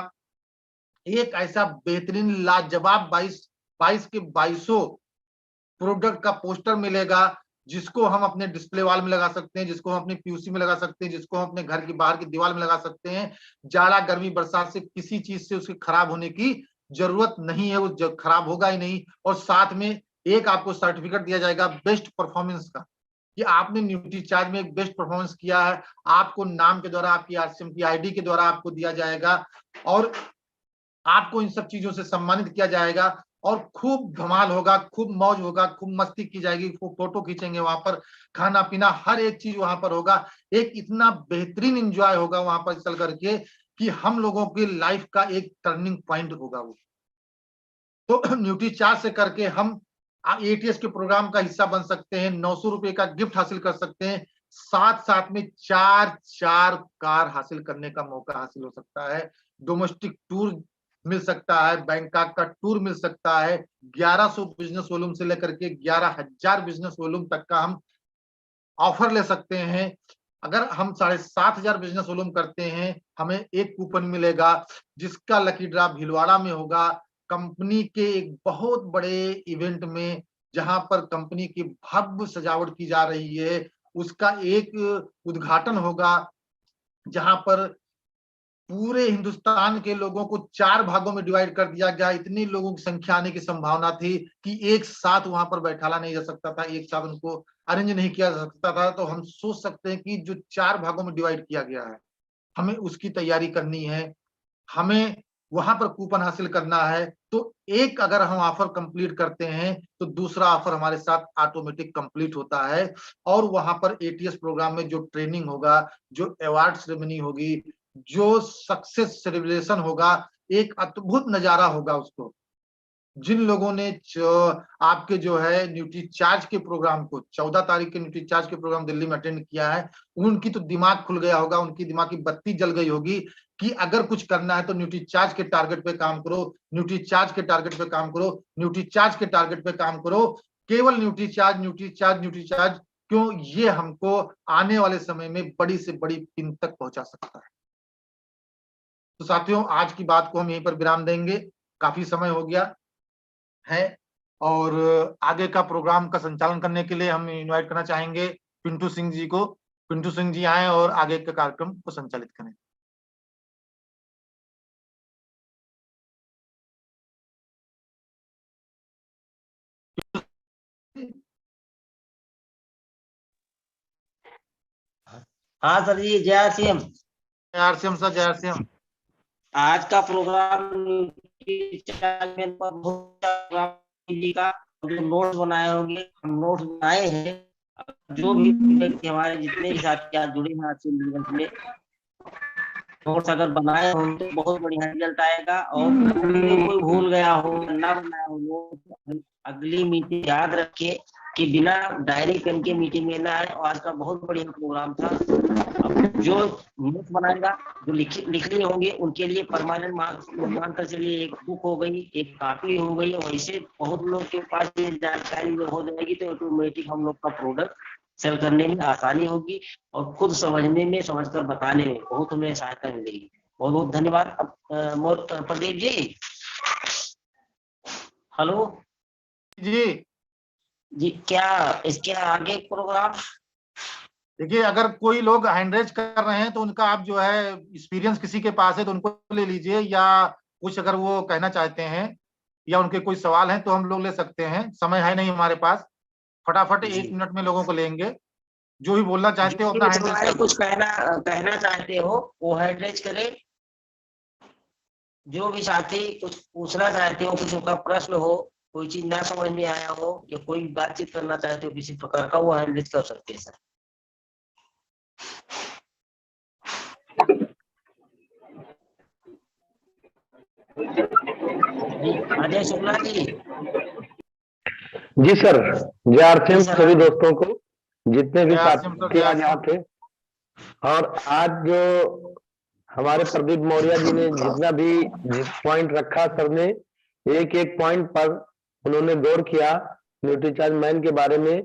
Speaker 2: एक ऐसा बेहतरीन लाजवाब 22 के 22 प्रोडक्ट का पोस्टर मिलेगा जिसको हम अपने डिस्प्ले वॉल में लगा सकते हैं, जिसको हम अपनी पीयूसी में लगा सकते हैं, जिसको हम अपने घर की बाहर की दीवार में लगा सकते हैं। जाड़ा गर्मी बरसात से किसी चीज से उसके खराब होने की जरूरत नहीं है, वो खराब होगा ही नहीं। और साथ में एक आपको सर्टिफिकेट दिया जाएगा बेस्ट परफॉर्मेंस का कि आपने न्यूट्रीचार्ज में एक बेस्ट परफॉर्मेंस किया है, आपको नाम के द्वारा, आपकी आरसीएम की आईडी के द्वारा आपको दिया जाएगा और आपको इन सब चीजों से सम्मानित किया जाएगा और खूब धमाल होगा, खूब मौज होगा, खूब मस्ती की जाएगी, खूब फोटो खींचेंगे वहां पर, खाना पीना हर एक चीज वहां पर होगा। एक इतना बेहतरीन एंजॉय होगा वहां पर चल करके कि हम लोगों की लाइफ का एक टर्निंग पॉइंट होगा वो। तो न्यूट्रीचार्ज से करके हम एटीएस के प्रोग्राम का हिस्सा बन सकते हैं, 900 रुपए का गिफ्ट हासिल कर सकते हैं, साथ साथ में 4 कार हासिल करने का मौका हासिल हो सकता है। डोमेस्टिक टूर मिल सकता है, बैंकॉक का टूर मिल सकता है, 1100 बिजनेस वॉल्यूम से लेकर के 11,000 बिजनेस वॉल्यूम तक का हम ऑफर ले सकते हैं। अगर हम 7,500 बिजनेस वॉल्यूम करते हैं, हमें एक कूपन मिलेगा जिसका लकी ड्रॉ भीलवाड़ा में होगा, कंपनी के एक बहुत बड़े इवेंट में, जहां पर कंपनी की भव्य सजावट की जा रही है। उसका एक उद्घाटन होगा जहां पर पूरे हिंदुस्तान के लोगों को 4 भागों में डिवाइड कर दिया गया। इतनी लोगों की संख्या आने की संभावना थी कि एक साथ वहां पर बैठाला नहीं जा सकता था, एक साथ उनको अरेंज नहीं किया जा सकता था। तो हम सोच सकते हैं कि जो 4 भागों में डिवाइड किया गया है, हमें उसकी तैयारी करनी है, हमें वहां पर कूपन हासिल करना है। तो एक अगर हम ऑफर कंप्लीट करते हैं तो दूसरा ऑफर हमारे साथ ऑटोमेटिक कंप्लीट होता है। और वहां पर एटीएस प्रोग्राम में जो ट्रेनिंग होगा, जो अवार्ड सेरेमनी होगी, जो सक्सेस सेलिब्रेशन होगा, एक अद्भुत नजारा होगा उसको। जिन लोगों ने आपके जो है न्यूट्री चार्ज के प्रोग्राम को 14 तारीख के न्यूट्री चार्ज के प्रोग्राम दिल्ली में अटेंड किया है, उनकी तो दिमाग खुल गया होगा, उनकी दिमाग की बत्ती जल गई होगी कि अगर कुछ करना है तो न्यूट्री चार्ज के टारगेट पे काम करो, न्यूट्री चार्ज के टारगेट पे काम करो, न्यूट्री चार्ज के टारगेट पे काम करो। केवल nutri charge, nutri charge, nutri charge क्यों, ये हमको आने वाले समय में बड़ी से बड़ी पिन तक पहुंचा सकता है। तो साथियों, आज की बात को हम यहीं पर विराम देंगे, काफी समय हो गया है। और आगे का प्रोग्राम का संचालन करने के लिए हम इनवाइट करना चाहेंगे पिंटू सिंह जी को। पिंटू सिंह जी आए और आगे के कार्यक्रम को संचालित करें।
Speaker 1: हाँ सर जी, जय सीएम।
Speaker 2: जय आर सी एम सर, जय आर सी एम।
Speaker 1: आज का प्रोग्राम जी का जो नोट्स बनाए होंगे, हम नोट्स बनाए हैं। जो भी व्यक्ति हमारे जितने भी साथी आज जुड़े हैं आज से में, नोट्स अगर बनाए हो तो बहुत बढ़िया रिजल्ट आएगा। और कोई भूल गया हो, ना बनाया हो नोट, अगली मीटिंग याद रखिए कि बिना डायरी पेन के मीटिंग में ना आए। और आज का बहुत बढ़िया प्रोग्राम था। अब जो नोट्स बनाएगा, जो लिख लिए होंगे, उनके लिए परमानेंट मार्क्स मानकर चलिए, एक बुक हो गई, एक कॉपी हो गई। वैसे बहुत लोग के पास ये जानकारी हो जाएगी तो ऑटोमेटिक हम लोग का प्रोडक्ट सेल करने में आसानी होगी और खुद समझने में, समझकर बताने में बहुत हमें सहायता मिलेगी। बहुत बहुत धन्यवाद। प्रदीप जी, हेलो जी, क्या इसके आगे प्रोग्राम?
Speaker 2: देखिए, अगर कोई लोग हैंड रेज कर रहे हैं तो उनका आप जो है एक्सपीरियंस किसी के पास है तो उनको ले लीजिए, या कुछ अगर वो कहना चाहते हैं या उनके कोई सवाल हैं तो हम लोग ले सकते हैं। समय है नहीं हमारे पास, फटाफट 1 मिनट में लोगों को लेंगे। जो भी बोलना चाहते हो अपना हैंड रेज,
Speaker 1: कुछ कहना चाहते हो वो हैंड रेज करें। जो भी साथी कुछ पूछना चाहते हो, कुछ उनका प्रश्न हो, कोई चीज ना समझ में आया हो या कोई बातचीत करना चाहते हो किसी प्रकार का, वो हैंड रेज कर सकते हैं सर। अजय शुक्ला जी।
Speaker 3: जी सर, जय आरसीएम सभी दोस्तों को, जितने भी साथी आज यहाँ थे। और आज जो हमारे प्रदीप मौर्य जी ने जितना भी पॉइंट रखा, सर ने एक एक पॉइंट पर उन्होंने गौर किया न्यूट्री चार्ज मैन के बारे में।